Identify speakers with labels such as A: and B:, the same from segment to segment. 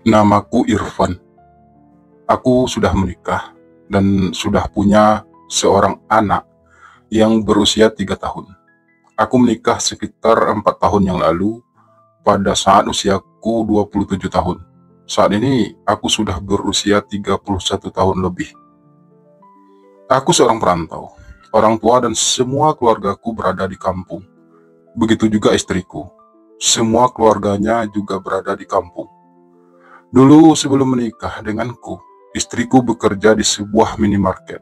A: Namaku Irfan. Aku sudah menikah dan sudah punya seorang anak yang berusia 3 tahun. Aku menikah sekitar 4 tahun yang lalu pada saat usiaku 27 tahun. Saat ini aku sudah berusia 31 tahun lebih. Aku seorang perantau. Orang tua dan semua keluargaku berada di kampung. Begitu juga istriku. Semua keluarganya juga berada di kampung. Dulu sebelum menikah denganku, istriku bekerja di sebuah minimarket.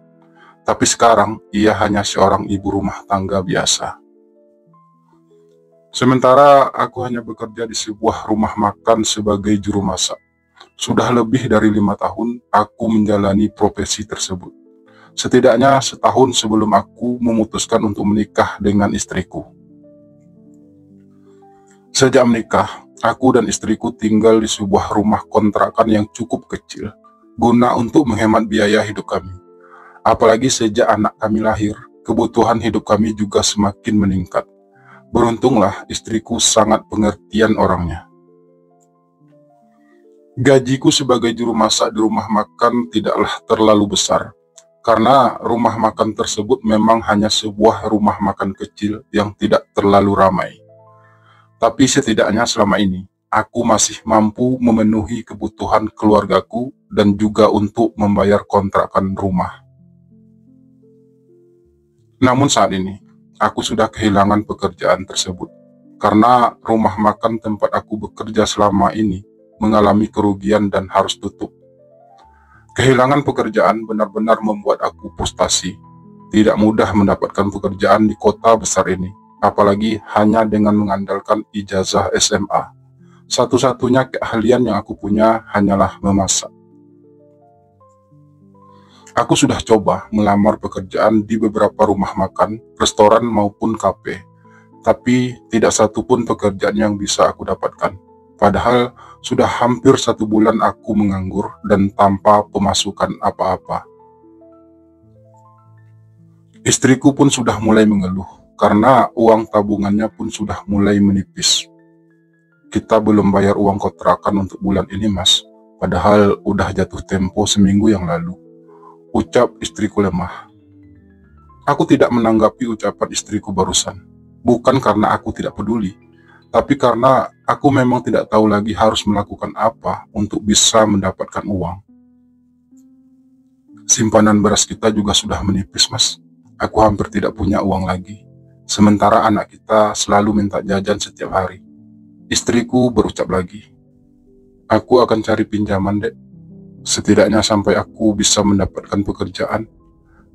A: Tapi sekarang ia hanya seorang ibu rumah tangga biasa. Sementara aku hanya bekerja di sebuah rumah makan sebagai juru masak. Sudah lebih dari 5 tahun aku menjalani profesi tersebut. Setidaknya setahun sebelum aku memutuskan untuk menikah dengan istriku. Sejak menikah, aku dan istriku tinggal di sebuah rumah kontrakan yang cukup kecil, guna untuk menghemat biaya hidup kami. Apalagi sejak anak kami lahir, kebutuhan hidup kami juga semakin meningkat. Beruntunglah istriku sangat pengertian orangnya. Gajiku sebagai juru masak di rumah makan tidaklah terlalu besar, karena rumah makan tersebut memang hanya sebuah rumah makan kecil yang tidak terlalu ramai. Tapi setidaknya selama ini, aku masih mampu memenuhi kebutuhan keluargaku dan juga untuk membayar kontrakan rumah. Namun saat ini, aku sudah kehilangan pekerjaan tersebut, karena rumah makan tempat aku bekerja selama ini mengalami kerugian dan harus tutup. Kehilangan pekerjaan benar-benar membuat aku frustasi. Tidak mudah mendapatkan pekerjaan di kota besar ini, apalagi hanya dengan mengandalkan ijazah SMA. Satu-satunya keahlian yang aku punya hanyalah memasak. Aku sudah coba melamar pekerjaan di beberapa rumah makan, restoran maupun kafe, tapi tidak satu pun pekerjaan yang bisa aku dapatkan. Padahal sudah hampir 1 bulan aku menganggur dan tanpa pemasukan apa-apa. Istriku pun sudah mulai mengeluh, karena uang tabungannya pun sudah mulai menipis. Kita belum bayar uang kontrakan untuk bulan ini, Mas. Padahal udah jatuh tempo seminggu yang lalu. Ucap istriku lemah. Aku tidak menanggapi ucapan istriku barusan. Bukan karena aku tidak peduli, tapi karena aku memang tidak tahu lagi harus melakukan apa untuk bisa mendapatkan uang. Simpanan beras kita juga sudah menipis, Mas. Aku hampir tidak punya uang lagi. Sementara anak kita selalu minta jajan setiap hari. Istriku berucap lagi, "Aku akan cari pinjaman, Dek. Setidaknya sampai aku bisa mendapatkan pekerjaan."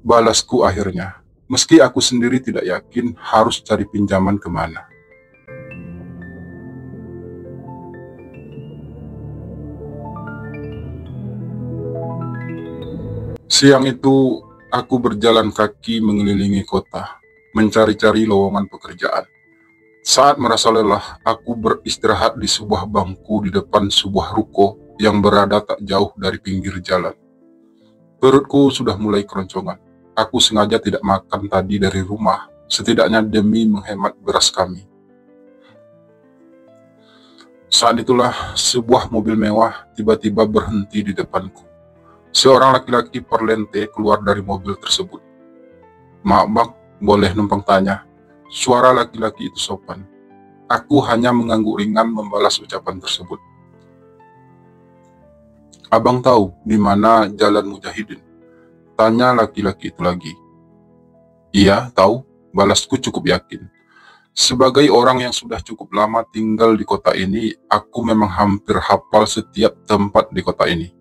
A: Balasku akhirnya, meski aku sendiri tidak yakin harus cari pinjaman kemana. Siang itu, aku berjalan kaki mengelilingi kota, mencari-cari lowongan pekerjaan. Saat merasa lelah, aku beristirahat di sebuah bangku di depan sebuah ruko yang berada tak jauh dari pinggir jalan. Perutku sudah mulai keroncongan. Aku sengaja tidak makan tadi dari rumah, setidaknya demi menghemat beras kami. Saat itulah sebuah mobil mewah tiba-tiba berhenti di depanku. Seorang laki-laki perlente keluar dari mobil tersebut. "Maaf bang, boleh numpang tanya?" Suara laki-laki itu sopan. Aku hanya mengangguk ringan membalas ucapan tersebut. "Abang tahu di mana Jalan Mujahidin?" Tanya laki-laki itu lagi. "Iya, tahu," balasku cukup yakin. Sebagai orang yang sudah cukup lama tinggal di kota ini, aku memang hampir hafal setiap tempat di kota ini.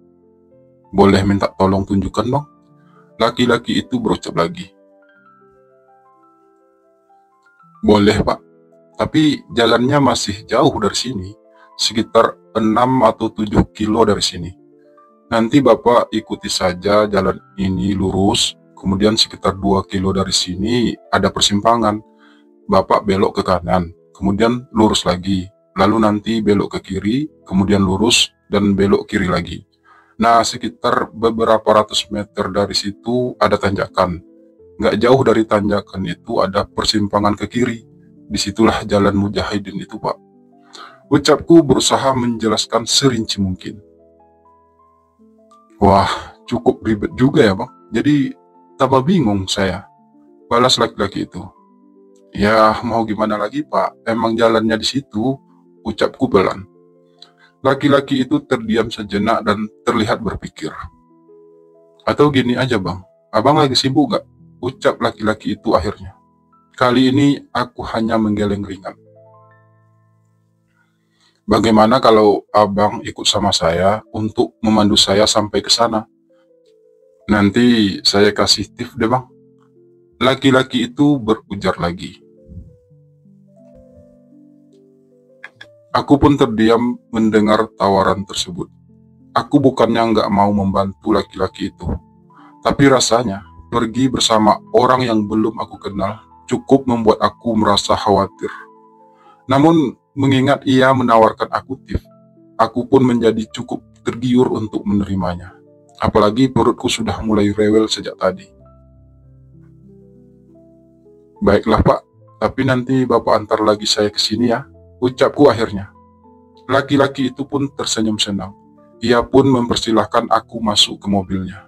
A: "Boleh minta tolong tunjukkan, bang?" Laki-laki itu berucap lagi. "Boleh, Pak. Tapi jalannya masih jauh dari sini, sekitar 6 atau 7 kilo dari sini." Nanti Bapak ikuti saja jalan ini lurus, kemudian sekitar 2 kilo dari sini ada persimpangan. Bapak belok ke kanan, kemudian lurus lagi. Lalu nanti belok ke kiri, kemudian lurus, dan belok kiri lagi. Nah, sekitar beberapa ratus meter dari situ ada tanjakan. Nggak jauh dari tanjakan itu ada persimpangan ke kiri. Disitulah jalan Mujahidin itu, Pak. Ucapku berusaha menjelaskan serinci mungkin. Wah, cukup ribet juga ya, Bang. Jadi, tambah bingung saya. Balas laki-laki itu. Ya, mau gimana lagi, Pak? Emang jalannya di situ, ucapku pelan. Laki-laki itu terdiam sejenak dan terlihat berpikir. Atau gini aja, Bang. Abang lagi sibuk gak? Ucap laki-laki itu akhirnya. Kali ini aku hanya menggeleng ringan. Bagaimana kalau abang ikut sama saya untuk memandu saya sampai ke sana? Nanti saya kasih tip deh, Bang. Laki-laki itu berujar lagi. Aku pun terdiam mendengar tawaran tersebut. Aku bukannya nggak mau membantu laki-laki itu, tapi rasanya pergi bersama orang yang belum aku kenal cukup membuat aku merasa khawatir. Namun, mengingat ia menawarkan aku tip, aku pun menjadi cukup tergiur untuk menerimanya. Apalagi perutku sudah mulai rewel sejak tadi. Baiklah, Pak, tapi nanti Bapak antar lagi saya ke sini ya, ucapku akhirnya. Laki-laki itu pun tersenyum senang. Ia pun mempersilahkan aku masuk ke mobilnya.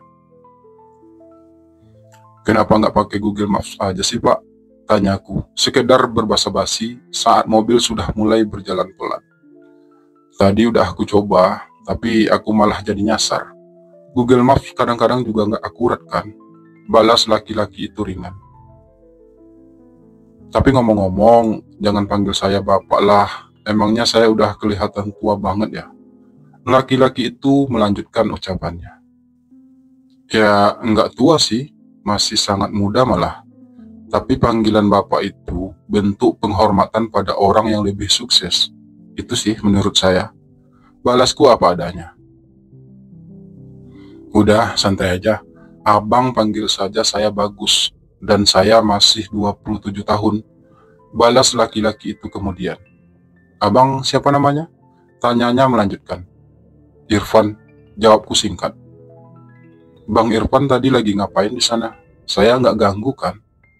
A: Kenapa nggak pakai Google Maps aja sih, Pak? Tanyaku, sekedar berbasa-basi saat mobil sudah mulai berjalan pelan. Tadi udah aku coba, tapi aku malah jadi nyasar. Google Maps kadang-kadang juga nggak akurat kan? Balas laki-laki itu ringan. Tapi ngomong-ngomong, jangan panggil saya Bapak lah. Emangnya saya udah kelihatan tua banget ya? Laki-laki itu melanjutkan ucapannya. Ya, nggak tua sih, masih sangat muda malah. Tapi panggilan Bapak itu bentuk penghormatan pada orang yang lebih sukses. Itu sih menurut saya. Balasku apa adanya. Udah, santai aja. Abang panggil saja saya Bagus. Dan saya masih 27 tahun. Balas laki-laki itu kemudian. Abang siapa namanya? Tanyanya melanjutkan. Irfan, jawabku singkat. Bang Irfan tadi lagi ngapain di sana? Saya nggak ganggu kan?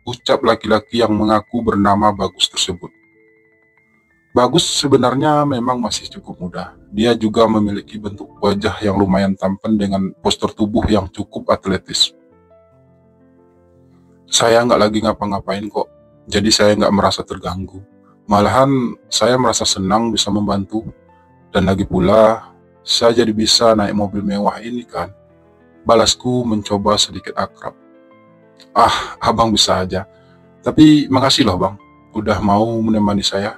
A: Ucap laki-laki yang mengaku bernama Bagus tersebut. Bagus sebenarnya memang masih cukup muda. Dia juga memiliki bentuk wajah yang lumayan tampan dengan postur tubuh yang cukup atletis. Saya nggak lagi ngapa-ngapain kok, jadi saya nggak merasa terganggu. Malahan saya merasa senang bisa membantu. Dan lagi pula, saya jadi bisa naik mobil mewah ini kan. Balasku mencoba sedikit akrab. Ah, abang bisa aja. Tapi makasih loh bang, udah mau menemani saya.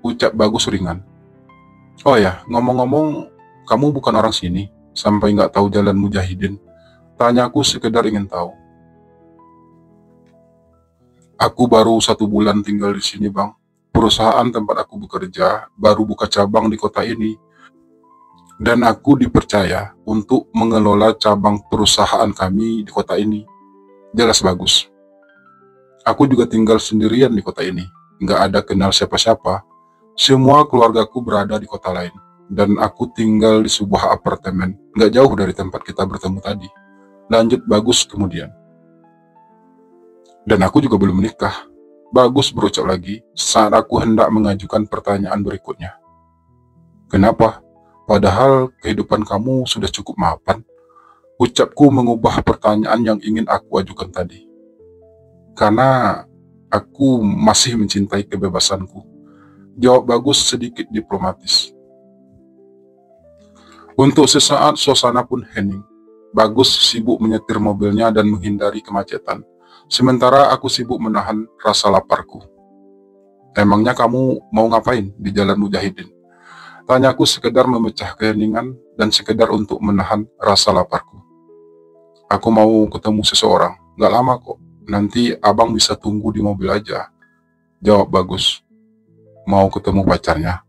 A: Ucap Bagus ringan. Oh ya, ngomong-ngomong, kamu bukan orang sini, sampai nggak tahu jalan Mujahidin. Tanyaku sekedar ingin tahu. Aku baru 1 bulan tinggal di sini bang. Perusahaan tempat aku bekerja baru buka cabang di kota ini. Dan aku dipercaya untuk mengelola cabang perusahaan kami di kota ini. Jelas Bagus. Aku juga tinggal sendirian di kota ini. Nggak ada kenal siapa-siapa. Semua keluargaku berada di kota lain. Dan aku tinggal di sebuah apartemen. Nggak jauh dari tempat kita bertemu tadi. Lanjut Bagus kemudian. Dan aku juga belum menikah. Bagus berucap lagi saat aku hendak mengajukan pertanyaan berikutnya. Kenapa? Padahal kehidupan kamu sudah cukup mapan. Ucapku mengubah pertanyaan yang ingin aku ajukan tadi. Karena aku masih mencintai kebebasanku. Jawab Bagus sedikit diplomatis. Untuk sesaat suasana pun hening. Bagus sibuk menyetir mobilnya dan menghindari kemacetan. Sementara aku sibuk menahan rasa laparku. Emangnya kamu mau ngapain di Jalan Mujahidin? Tanyaku sekedar memecah keheningan dan sekedar untuk menahan rasa laparku. Aku mau ketemu seseorang, gak lama kok. Nanti abang bisa tunggu di mobil aja. Jawab Bagus. Mau ketemu pacarnya?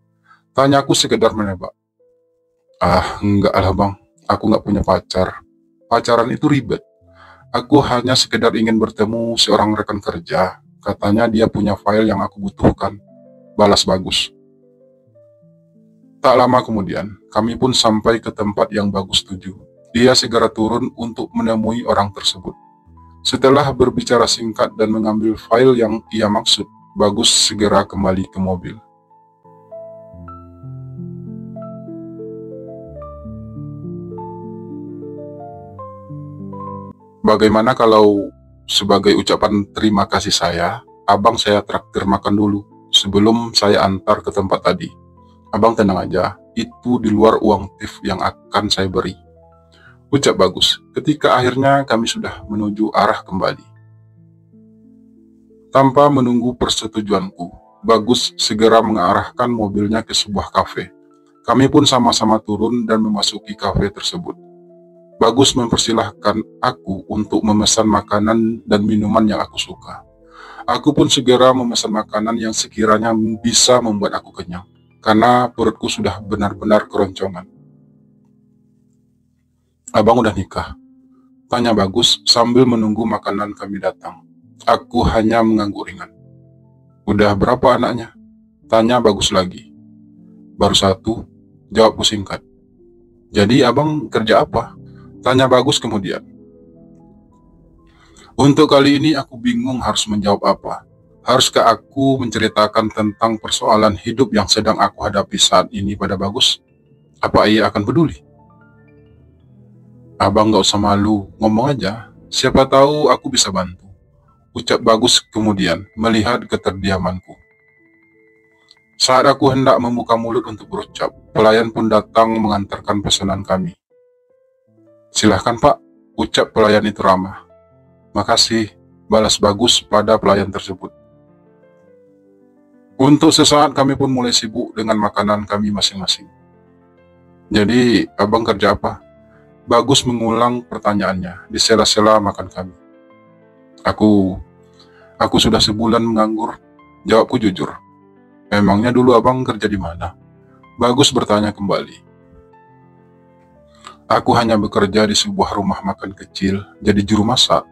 A: Tanyaku sekedar menebak. Ah, enggak lah bang. Aku nggak punya pacar. Pacaran itu ribet. Aku hanya sekedar ingin bertemu seorang rekan kerja. Katanya dia punya file yang aku butuhkan. Balas bagus. Tak lama kemudian, kami pun sampai ke tempat yang bagus tuju. Dia segera turun untuk menemui orang tersebut. Setelah berbicara singkat dan mengambil file yang ia maksud, Bagus segera kembali ke mobil. Bagaimana kalau sebagai ucapan terima kasih abang saya traktir makan dulu sebelum saya antar ke tempat tadi. Abang tenang aja, itu di luar uang tip yang akan saya beri. Ucap Bagus, ketika akhirnya kami sudah menuju arah kembali. Tanpa menunggu persetujuanku, Bagus segera mengarahkan mobilnya ke sebuah kafe. Kami pun sama-sama turun dan memasuki kafe tersebut. Bagus mempersilahkan aku untuk memesan makanan dan minuman yang aku suka. Aku pun segera memesan makanan yang sekiranya bisa membuat aku kenyang, karena perutku sudah benar-benar keroncongan. Abang udah nikah? Tanya Bagus sambil menunggu makanan kami datang. Aku hanya mengangguk ringan. Udah berapa anaknya? Tanya Bagus lagi. Baru satu, jawabku singkat. Jadi abang kerja apa? Tanya Bagus kemudian. Untuk kali ini aku bingung harus menjawab apa. Haruskah aku menceritakan tentang persoalan hidup yang sedang aku hadapi saat ini pada Bagus? Apa ia akan peduli? Abang gak usah malu, ngomong aja. Siapa tahu aku bisa bantu. Ucap Bagus kemudian melihat keterdiamanku. Saat aku hendak membuka mulut untuk berucap, pelayan pun datang mengantarkan pesanan kami. Silahkan Pak, ucap pelayan itu ramah. Makasih, balas Bagus pada pelayan tersebut. Untuk sesaat kami pun mulai sibuk dengan makanan kami masing-masing. Jadi, abang kerja apa? Bagus mengulang pertanyaannya di sela-sela makan kami. Aku sudah sebulan menganggur, jawabku jujur. Memangnya dulu abang kerja di mana? Bagus bertanya kembali. Aku hanya bekerja di sebuah rumah makan kecil, jadi juru masak.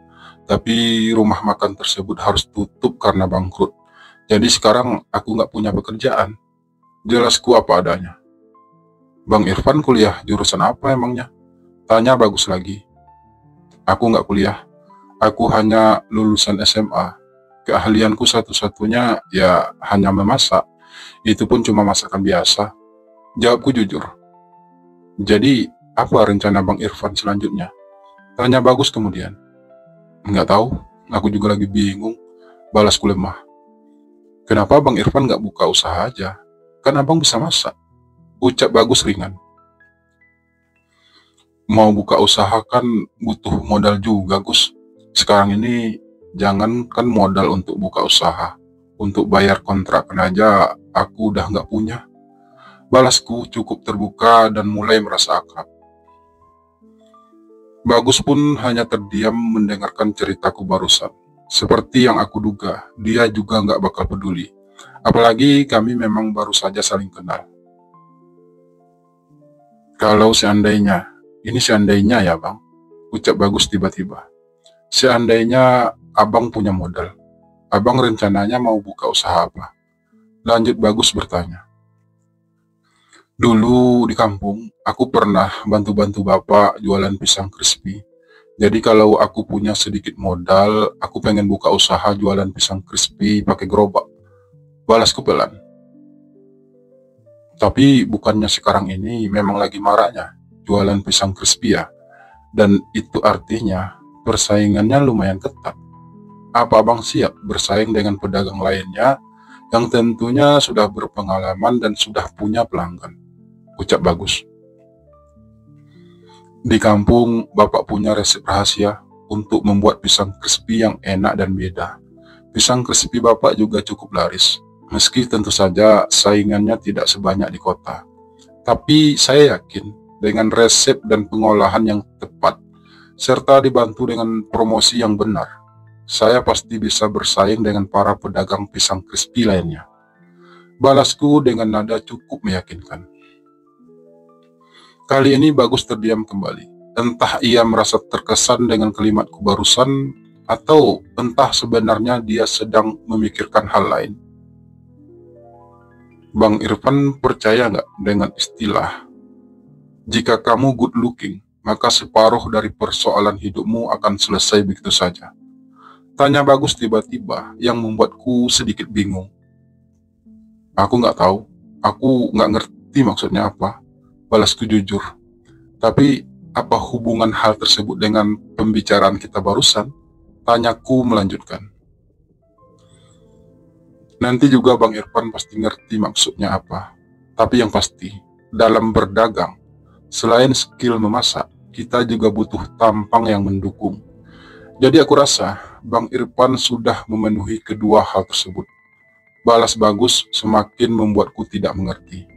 A: Tapi rumah makan tersebut harus tutup karena bangkrut. Jadi sekarang aku nggak punya pekerjaan. Jelasku apa adanya. Bang Irfan kuliah jurusan apa emangnya? Tanya Bagus lagi. Aku nggak kuliah. Aku hanya lulusan SMA. Keahlianku satu-satunya ya hanya memasak. Itu pun cuma masakan biasa. Jawabku jujur. Jadi apa rencana Bang Irfan selanjutnya? Tanya Bagus kemudian. Nggak tahu, aku juga lagi bingung. Balasku lemah. Kenapa Bang Irfan nggak buka usaha aja? Kan abang bisa masak. Ucap Bagus ringan. Mau buka usaha kan butuh modal juga, Gus. Sekarang ini jangankan modal untuk buka usaha, untuk bayar kontrakan aja aku udah nggak punya. Balasku cukup terbuka dan mulai merasa akrab. Bagus pun hanya terdiam mendengarkan ceritaku barusan. Seperti yang aku duga, dia juga nggak bakal peduli. Apalagi kami memang baru saja saling kenal. Kalau seandainya, ini seandainya ya bang, ucap Bagus tiba-tiba. Seandainya abang punya modal, abang rencananya mau buka usaha apa? Lanjut Bagus bertanya. Dulu di kampung, aku pernah bantu-bantu bapak jualan pisang crispy. Jadi kalau aku punya sedikit modal, aku pengen buka usaha jualan pisang crispy pakai gerobak. Balasku pelan. Tapi bukannya sekarang ini memang lagi maraknya jualan pisang crispy ya? Dan itu artinya persaingannya lumayan ketat. Apa abang siap bersaing dengan pedagang lainnya yang tentunya sudah berpengalaman dan sudah punya pelanggan? Ucap Bagus. Di kampung, bapak punya resep rahasia untuk membuat pisang crispy yang enak dan beda. Pisang crispy bapak juga cukup laris, meski tentu saja saingannya tidak sebanyak di kota. Tapi saya yakin dengan resep dan pengolahan yang tepat, serta dibantu dengan promosi yang benar, saya pasti bisa bersaing dengan para pedagang pisang crispy lainnya. Balasku dengan nada cukup meyakinkan. Kali ini Bagus terdiam kembali. Entah ia merasa terkesan dengan kalimatku barusan, atau entah sebenarnya dia sedang memikirkan hal lain. Bang Irfan percaya nggak dengan istilah, jika kamu good looking, maka separuh dari persoalan hidupmu akan selesai begitu saja? Tanya Bagus tiba-tiba yang membuatku sedikit bingung. Aku nggak tahu, aku nggak ngerti maksudnya apa, balasku jujur. Tapi apa hubungan hal tersebut dengan pembicaraan kita barusan? Tanyaku melanjutkan. Nanti juga Bang Irfan pasti ngerti maksudnya apa. Tapi yang pasti, dalam berdagang, selain skill memasak, kita juga butuh tampang yang mendukung. Jadi aku rasa Bang Irfan sudah memenuhi kedua hal tersebut. Balas Bagus semakin membuatku tidak mengerti.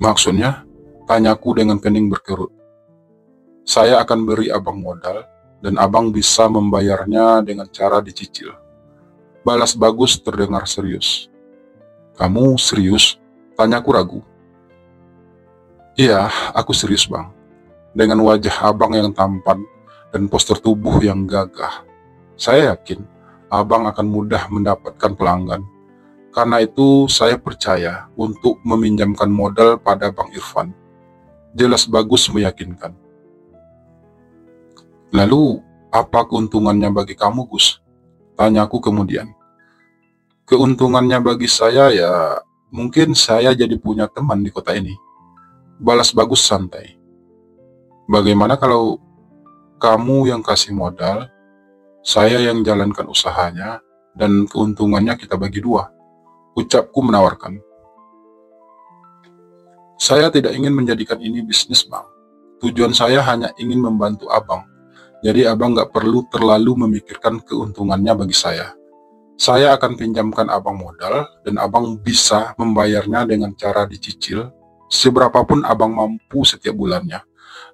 A: Maksudnya? Tanyaku dengan kening berkerut. Saya akan beri abang modal, dan abang bisa membayarnya dengan cara dicicil. Balas Bagus terdengar serius. Kamu serius? Tanyaku ragu. Iya, aku serius bang. Dengan wajah abang yang tampan dan postur tubuh yang gagah, saya yakin abang akan mudah mendapatkan pelanggan. Karena itu saya percaya untuk meminjamkan modal pada Bang Irfan. Jelas Bagus meyakinkan. Lalu, apa keuntungannya bagi kamu, Gus? Tanyaku kemudian. Keuntungannya bagi saya ya, mungkin saya jadi punya teman di kota ini. Balas Bagus santai. Bagaimana kalau kamu yang kasih modal, saya yang jalankan usahanya, dan keuntungannya kita bagi dua? Ucapku menawarkan. Saya tidak ingin menjadikan ini bisnis bang. Tujuan saya hanya ingin membantu abang. Jadi abang nggak perlu terlalu memikirkan keuntungannya bagi saya. Saya akan pinjamkan abang modal dan abang bisa membayarnya dengan cara dicicil seberapapun abang mampu setiap bulannya.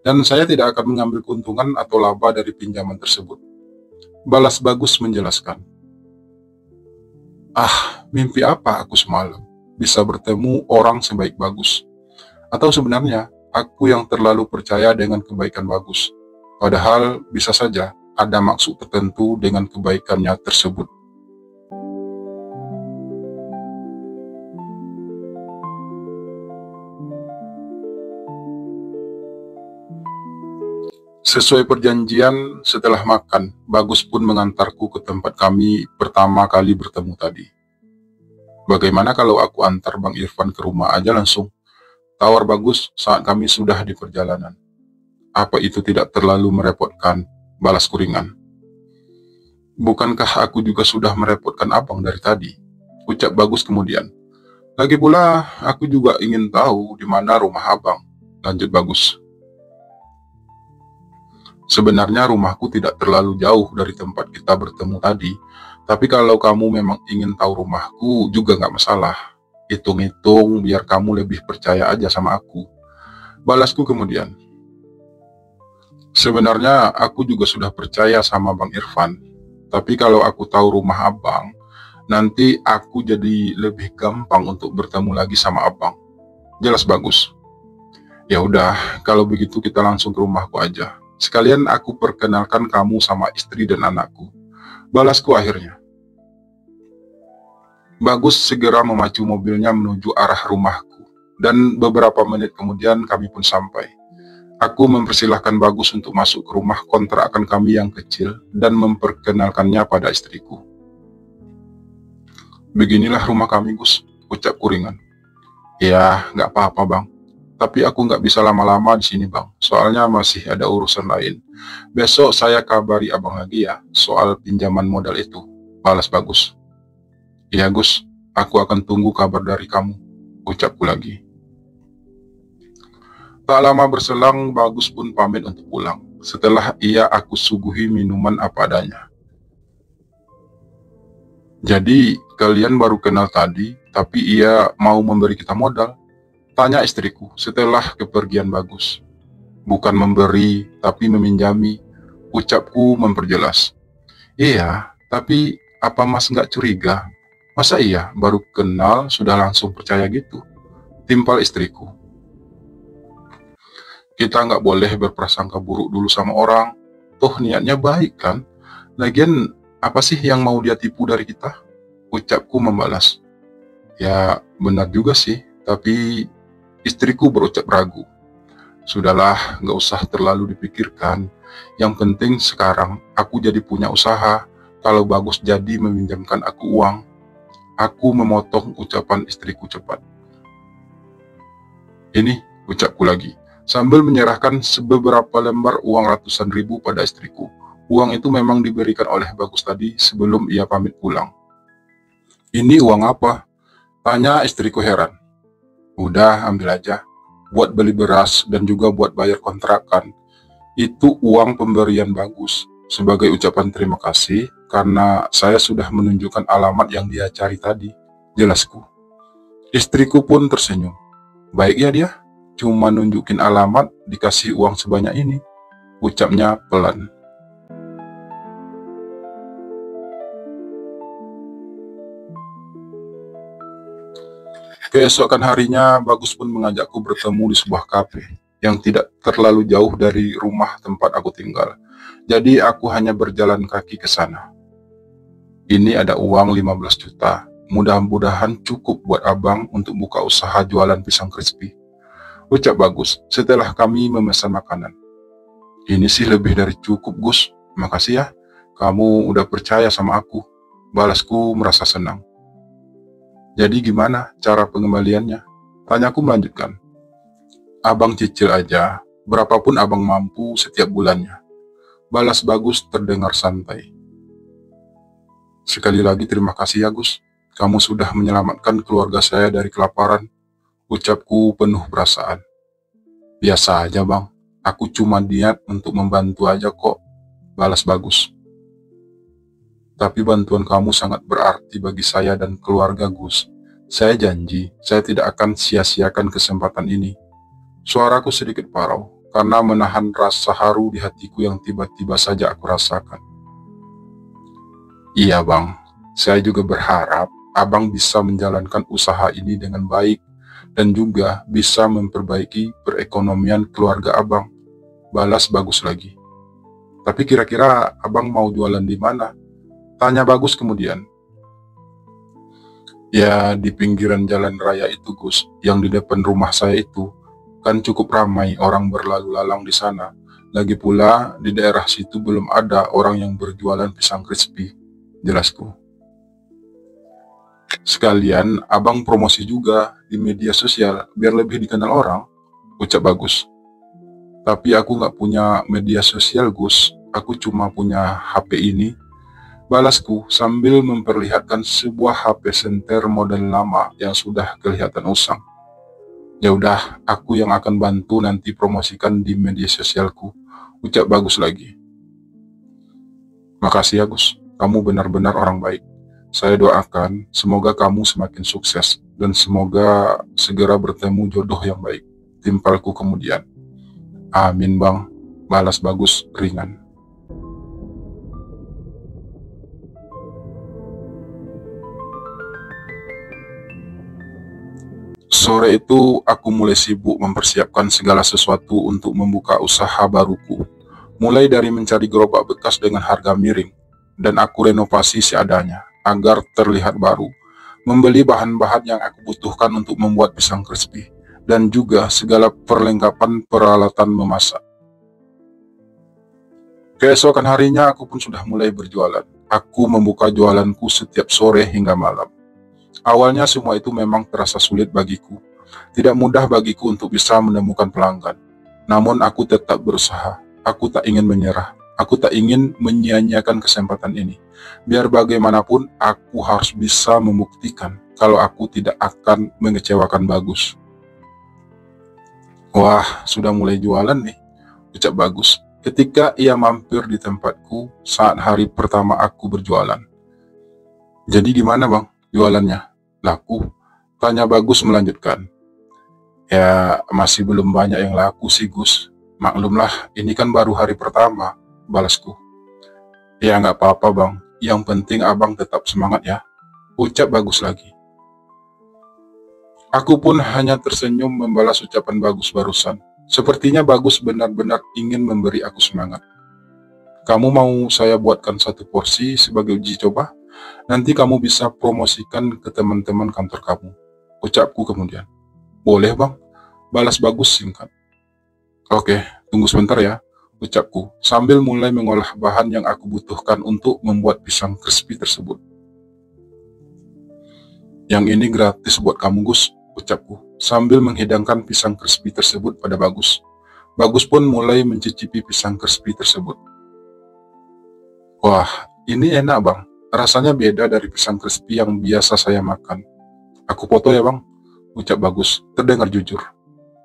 A: Dan saya tidak akan mengambil keuntungan atau laba dari pinjaman tersebut. Balas Bagus menjelaskan. Ah, mimpi apa aku semalam? Bisa bertemu orang sebaik Bagus. Atau sebenarnya aku yang terlalu percaya dengan kebaikan Bagus. Padahal bisa saja ada maksud tertentu dengan kebaikannya tersebut. Sesuai perjanjian, setelah makan, Bagus pun mengantarku ke tempat kami pertama kali bertemu tadi. Bagaimana kalau aku antar Bang Irfan ke rumah aja langsung? Tawar Bagus saat kami sudah di perjalanan. Apa itu tidak terlalu merepotkan? Balasku ringan. Bukankah aku juga sudah merepotkan abang dari tadi? Ucap Bagus kemudian. Lagi pula, aku juga ingin tahu di mana rumah abang. Lanjut Bagus. Sebenarnya rumahku tidak terlalu jauh dari tempat kita bertemu tadi. Tapi kalau kamu memang ingin tahu rumahku juga nggak masalah. Hitung-hitung biar kamu lebih percaya aja sama aku. Balasku kemudian. Sebenarnya aku juga sudah percaya sama Bang Irfan. Tapi kalau aku tahu rumah abang, nanti aku jadi lebih gampang untuk bertemu lagi sama abang. Jelas Bagus. Ya udah, kalau begitu kita langsung ke rumahku aja. Sekalian aku perkenalkan kamu sama istri dan anakku. Balasku akhirnya. Bagus segera memacu mobilnya menuju arah rumahku. Dan beberapa menit kemudian kami pun sampai. Aku mempersilahkan Bagus untuk masuk ke rumah kontrakan kami yang kecil dan memperkenalkannya pada istriku. Beginilah rumah kami, Gus, ucapku ringan. Ya, nggak apa-apa, Bang. Tapi aku nggak bisa lama-lama di sini, Bang. Soalnya masih ada urusan lain. Besok saya kabari Abang lagi ya, soal pinjaman modal itu. Balas Bagus. Iya, Gus. Aku akan tunggu kabar dari kamu, ucapku lagi. Tak lama berselang, Bagus pun pamit untuk pulang. Setelah ia aku suguhi minuman apa adanya. Jadi, kalian baru kenal tadi, tapi ia mau memberi kita modal? Tanya istriku setelah kepergian Bagus. Bukan memberi, tapi meminjami, ucapku memperjelas. Iya, tapi apa mas nggak curiga? Masa iya baru kenal sudah langsung percaya gitu? Timpal istriku. Kita nggak boleh berprasangka buruk dulu sama orang. Toh niatnya baik kan? Lagian apa sih yang mau dia tipu dari kita? Ucapku membalas. Ya benar juga sih, tapi istriku berucap ragu. Sudahlah, nggak usah terlalu dipikirkan. Yang penting sekarang aku jadi punya usaha. Kalau Bagus jadi meminjamkan aku uang, aku memotong ucapan istriku cepat. Ini, ucapku lagi, sambil menyerahkan beberapa lembar uang ratusan ribu pada istriku. Uang itu memang diberikan oleh Bagus tadi sebelum ia pamit pulang. Ini uang apa? Tanya istriku heran. Udah, ambil aja. Buat beli beras dan juga buat bayar kontrakan. Itu uang pemberian Bagus. Sebagai ucapan terima kasih karena saya sudah menunjukkan alamat yang dia cari tadi. Jelasku. Istriku pun tersenyum. Baik ya dia, cuma nunjukin alamat dikasih uang sebanyak ini. Ucapnya pelan. Keesokan harinya, Bagus pun mengajakku bertemu di sebuah kafe yang tidak terlalu jauh dari rumah tempat aku tinggal. Jadi aku hanya berjalan kaki ke sana. Ini ada uang 15 juta. Mudah-mudahan cukup buat abang untuk buka usaha jualan pisang crispy. Ucap Bagus setelah kami memesan makanan. Ini sih lebih dari cukup, Gus. Makasih ya, kamu udah percaya sama aku. Balasku merasa senang. Jadi gimana cara pengembaliannya? Tanyaku melanjutkan. Abang cicil aja, berapapun abang mampu setiap bulannya. Balas Bagus terdengar santai. Sekali lagi terima kasih ya Gus. Kamu sudah menyelamatkan keluarga saya dari kelaparan. Ucapku penuh perasaan. Biasa aja bang, aku cuma niat untuk membantu aja kok. Balas Bagus. Tapi bantuan kamu sangat berarti bagi saya dan keluarga Gus. Saya janji, saya tidak akan sia-siakan kesempatan ini. Suaraku sedikit parau, karena menahan rasa haru di hatiku yang tiba-tiba saja aku rasakan. Iya bang, saya juga berharap abang bisa menjalankan usaha ini dengan baik dan juga bisa memperbaiki perekonomian keluarga abang. Balas Bagus lagi. Tapi kira-kira abang mau jualan di mana? Tanya Bagus kemudian. Ya di pinggiran jalan raya itu Gus, yang di depan rumah saya itu. Kan cukup ramai orang berlalu lalang di sana. Lagi pula di daerah situ belum ada orang yang berjualan pisang crispy. Jelasku. Sekalian abang promosi juga di media sosial biar lebih dikenal orang. Ucap Bagus. Tapi aku nggak punya media sosial Gus. Aku cuma punya HP ini. Balasku sambil memperlihatkan sebuah HP senter model lama yang sudah kelihatan usang. Ya udah, aku yang akan bantu nanti promosikan di media sosialku. Ucap Bagus lagi. Makasih ya Gus, kamu benar-benar orang baik. Saya doakan semoga kamu semakin sukses dan semoga segera bertemu jodoh yang baik. Timpalku kemudian. Amin bang, balas Bagus ringan. Sore itu aku mulai sibuk mempersiapkan segala sesuatu untuk membuka usaha baruku. Mulai dari mencari gerobak bekas dengan harga miring, dan aku renovasi seadanya agar terlihat baru. Membeli bahan-bahan yang aku butuhkan untuk membuat pisang crispy, dan juga segala perlengkapan peralatan memasak. Keesokan harinya aku pun sudah mulai berjualan. Aku membuka jualanku setiap sore hingga malam. Awalnya semua itu memang terasa sulit bagiku. Tidak mudah bagiku untuk bisa menemukan pelanggan. Namun aku tetap berusaha. Aku tak ingin menyerah. Aku tak ingin menyia-nyiakan kesempatan ini. Biar bagaimanapun aku harus bisa membuktikan kalau aku tidak akan mengecewakan Bagus. Wah, sudah mulai jualan nih, ucap Bagus ketika ia mampir di tempatku saat hari pertama aku berjualan. Jadi gimana bang, jualannya? Laku? Tanya Bagus melanjutkan. Ya, masih belum banyak yang laku sih Gus. Maklumlah, ini kan baru hari pertama, balasku. Ya nggak apa-apa bang, yang penting abang tetap semangat ya, ucap Bagus lagi. Aku pun hanya tersenyum membalas ucapan Bagus barusan. Sepertinya Bagus benar-benar ingin memberi aku semangat. Kamu mau saya buatkan satu porsi sebagai uji coba? Nanti kamu bisa promosikan ke teman-teman kantor kamu. Ucapku kemudian. Boleh bang, balas Bagus singkat. Oke, tunggu sebentar ya, ucapku, sambil mulai mengolah bahan yang aku butuhkan untuk membuat pisang crispy tersebut. Yang ini gratis buat kamu Gus, ucapku, sambil menghidangkan pisang crispy tersebut pada Bagus. Bagus pun mulai mencicipi pisang crispy tersebut. Wah, ini enak bang, rasanya beda dari pisang crispy yang biasa saya makan. Aku foto ya bang, ucap Bagus, terdengar jujur.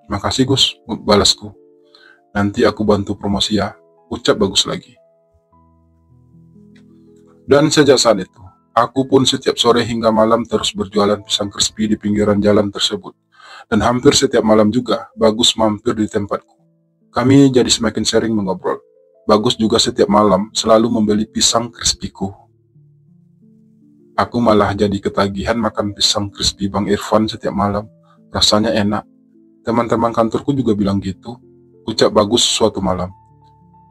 A: Makasih Gus, balasku. Nanti aku bantu promosi ya, ucap Bagus lagi. Dan sejak saat itu, aku pun setiap sore hingga malam terus berjualan pisang crispy di pinggiran jalan tersebut. Dan hampir setiap malam juga, Bagus mampir di tempatku. Kami jadi semakin sering mengobrol. Bagus juga setiap malam selalu membeli pisang crispy-ku. Aku malah jadi ketagihan makan pisang crispy Bang Irfan setiap malam. Rasanya enak. Teman-teman kantorku juga bilang gitu, ucap Bagus suatu malam.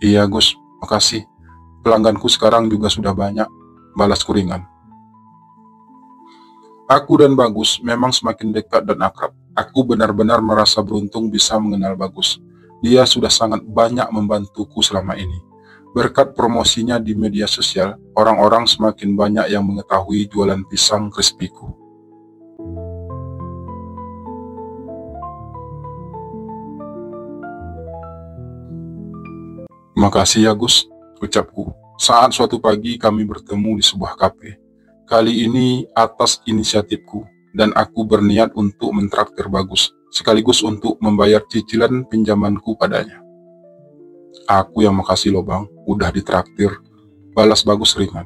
A: Iya Gus, makasih. Pelangganku sekarang juga sudah banyak, balasku ringan. Aku dan Bagus memang semakin dekat dan akrab. Aku benar-benar merasa beruntung bisa mengenal Bagus. Dia sudah sangat banyak membantuku selama ini. Berkat promosinya di media sosial, orang-orang semakin banyak yang mengetahui jualan pisang crispy-ku. Makasih ya Gus, ucapku. Saat suatu pagi kami bertemu di sebuah kafe. Kali ini atas inisiatifku, dan aku berniat untuk mentraktir Bagus, sekaligus untuk membayar cicilan pinjamanku padanya. Aku yang makasih loh bang, udah ditraktir, balas Bagus ringan.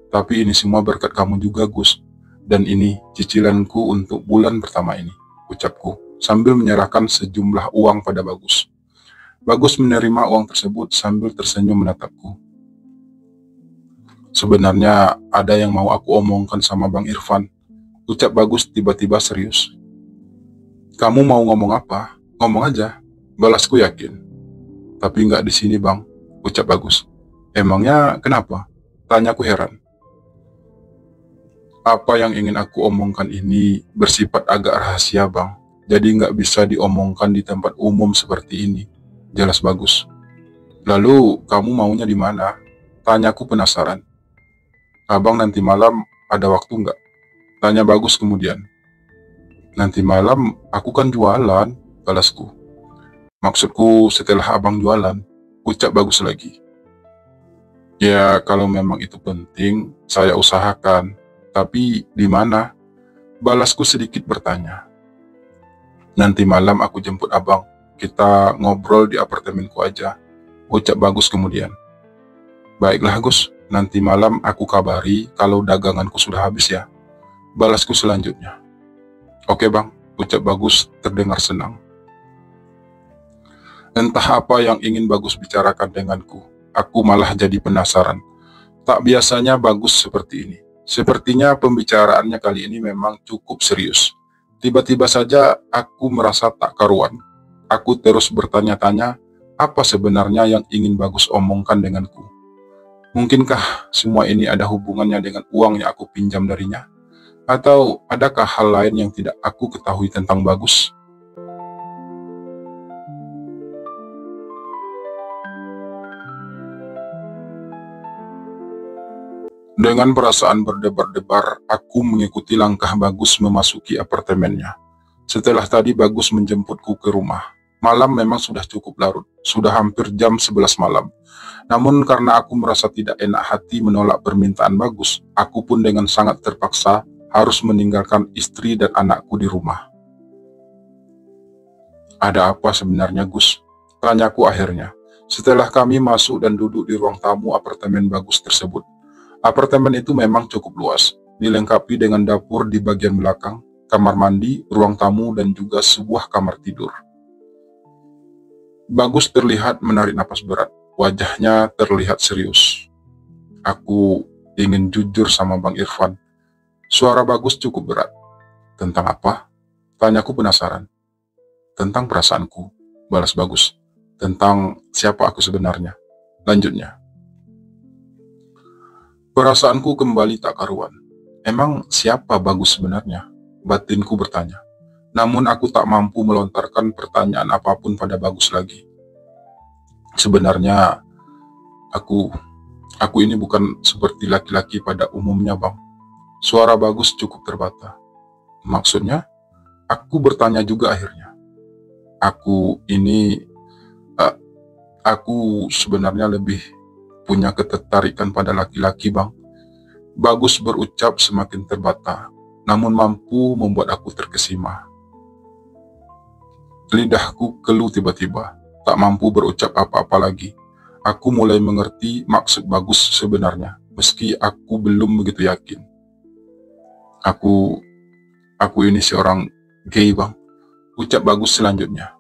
A: Tapi ini semua berkat kamu juga Gus, dan ini cicilanku untuk bulan pertama ini, ucapku, sambil menyerahkan sejumlah uang pada Bagus. Bagus menerima uang tersebut sambil tersenyum menatapku. Sebenarnya ada yang mau aku omongkan sama Bang Irfan, ucap Bagus tiba-tiba serius. Kamu mau ngomong apa? Ngomong aja, balasku yakin. Tapi nggak di sini bang, ucap Bagus. Emangnya kenapa? Tanyaku heran. Apa yang ingin aku omongkan ini bersifat agak rahasia bang, jadi nggak bisa diomongkan di tempat umum seperti ini, jelas Bagus. Lalu kamu maunya di mana? Tanyaku penasaran. Abang nanti malam ada waktu nggak? Tanya Bagus kemudian. Nanti malam aku kan jualan, balasku. Maksudku setelah abang jualan, ucap Bagus lagi. Ya kalau memang itu penting, saya usahakan. Tapi di mana? Balasku sedikit bertanya. Nanti malam aku jemput abang, kita ngobrol di apartemenku aja, ucap Bagus kemudian. Baiklah Gus, nanti malam aku kabari kalau daganganku sudah habis ya, balasku selanjutnya. Oke bang, ucap Bagus terdengar senang. Entah apa yang ingin Bagus bicarakan denganku, aku malah jadi penasaran. Tak biasanya Bagus seperti ini. Sepertinya pembicaraannya kali ini memang cukup serius. Tiba-tiba saja aku merasa tak karuan. Aku terus bertanya-tanya, apa sebenarnya yang ingin Bagus omongkan denganku? Mungkinkah semua ini ada hubungannya dengan uang yang aku pinjam darinya? Atau adakah hal lain yang tidak aku ketahui tentang Bagus? Dengan perasaan berdebar-debar, aku mengikuti langkah Bagus memasuki apartemennya. Setelah tadi Bagus menjemputku ke rumah. Malam memang sudah cukup larut, sudah hampir jam 11 malam. Namun karena aku merasa tidak enak hati menolak permintaan Bagus, aku pun dengan sangat terpaksa harus meninggalkan istri dan anakku di rumah. Ada apa sebenarnya Gus? Tanyaku akhirnya. Setelah kami masuk dan duduk di ruang tamu apartemen Bagus tersebut. Apartemen itu memang cukup luas, dilengkapi dengan dapur di bagian belakang, kamar mandi, ruang tamu, dan juga sebuah kamar tidur. Bagus terlihat menarik napas berat, wajahnya terlihat serius. Aku ingin jujur sama Bang Irfan. Suara Bagus cukup berat. Tentang apa? Tanyaku penasaran. Tentang perasaanku. balas Bagus. Tentang siapa aku sebenarnya. Lanjutnya, perasaanku kembali tak karuan. Emang siapa Bagus sebenarnya? Batinku bertanya. Namun aku tak mampu melontarkan pertanyaan apapun pada Bagus lagi. Sebenarnya, aku aku ini bukan seperti laki-laki pada umumnya, Bang. Suara Bagus cukup terbata. Maksudnya? Aku bertanya juga akhirnya. Aku ini, eh, aku sebenarnya lebih punya ketertarikan pada laki-laki, Bang. Bagus berucap semakin terbata, namun mampu membuat aku terkesima. Lidahku keluh tiba-tiba, tak mampu berucap apa-apa lagi. Aku mulai mengerti maksud Bagus sebenarnya, meski aku belum begitu yakin. Aku, aku ini seorang gay, Bang, ucap Bagus selanjutnya.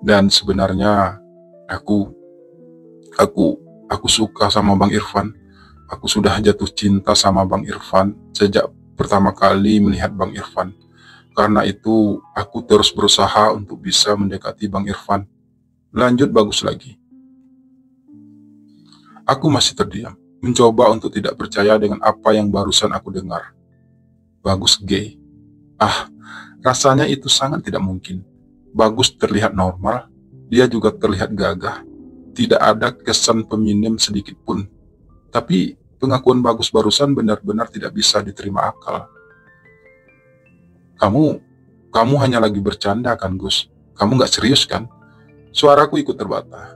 A: Dan sebenarnya aku, aku, aku suka sama Bang Irfan. Aku sudah jatuh cinta sama Bang Irfan sejak pertama kali melihat Bang Irfan. Karena itu, aku terus berusaha untuk bisa mendekati Bang Irfan. Lanjut Bagus lagi. Aku masih terdiam, mencoba untuk tidak percaya dengan apa yang barusan aku dengar. Bagus gay. Ah, rasanya itu sangat tidak mungkin. Bagus terlihat normal, dia juga terlihat gagah. Tidak ada kesan feminim sedikit pun. Tapi pengakuan Bagus barusan benar-benar tidak bisa diterima akal. Kamu hanya lagi bercanda kan, Gus? Kamu nggak serius kan? Suaraku ikut terbata.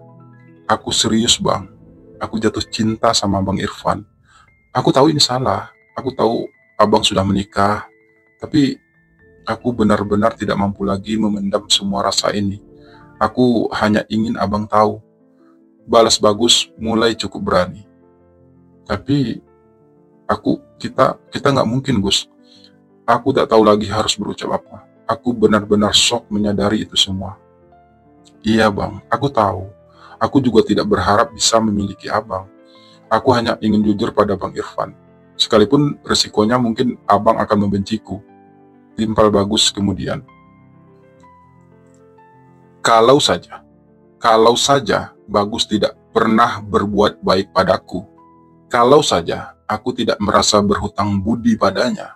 A: Aku serius, Bang. Aku jatuh cinta sama Bang Irfan. Aku tahu ini salah. Aku tahu abang sudah menikah. Tapi aku benar-benar tidak mampu lagi memendam semua rasa ini. Aku hanya ingin abang tahu. Balas Bagus mulai cukup berani. Tapi kita nggak mungkin, Gus. Aku tak tahu lagi harus berucap apa. Aku benar-benar shock menyadari itu semua. Iya, Bang, aku tahu. Aku juga tidak berharap bisa memiliki abang. Aku hanya ingin jujur pada Bang Irfan. Sekalipun resikonya mungkin abang akan membenciku. Timpal Bagus kemudian. Kalau saja Bagus tidak pernah berbuat baik padaku. Kalau saja aku tidak merasa berhutang budi padanya.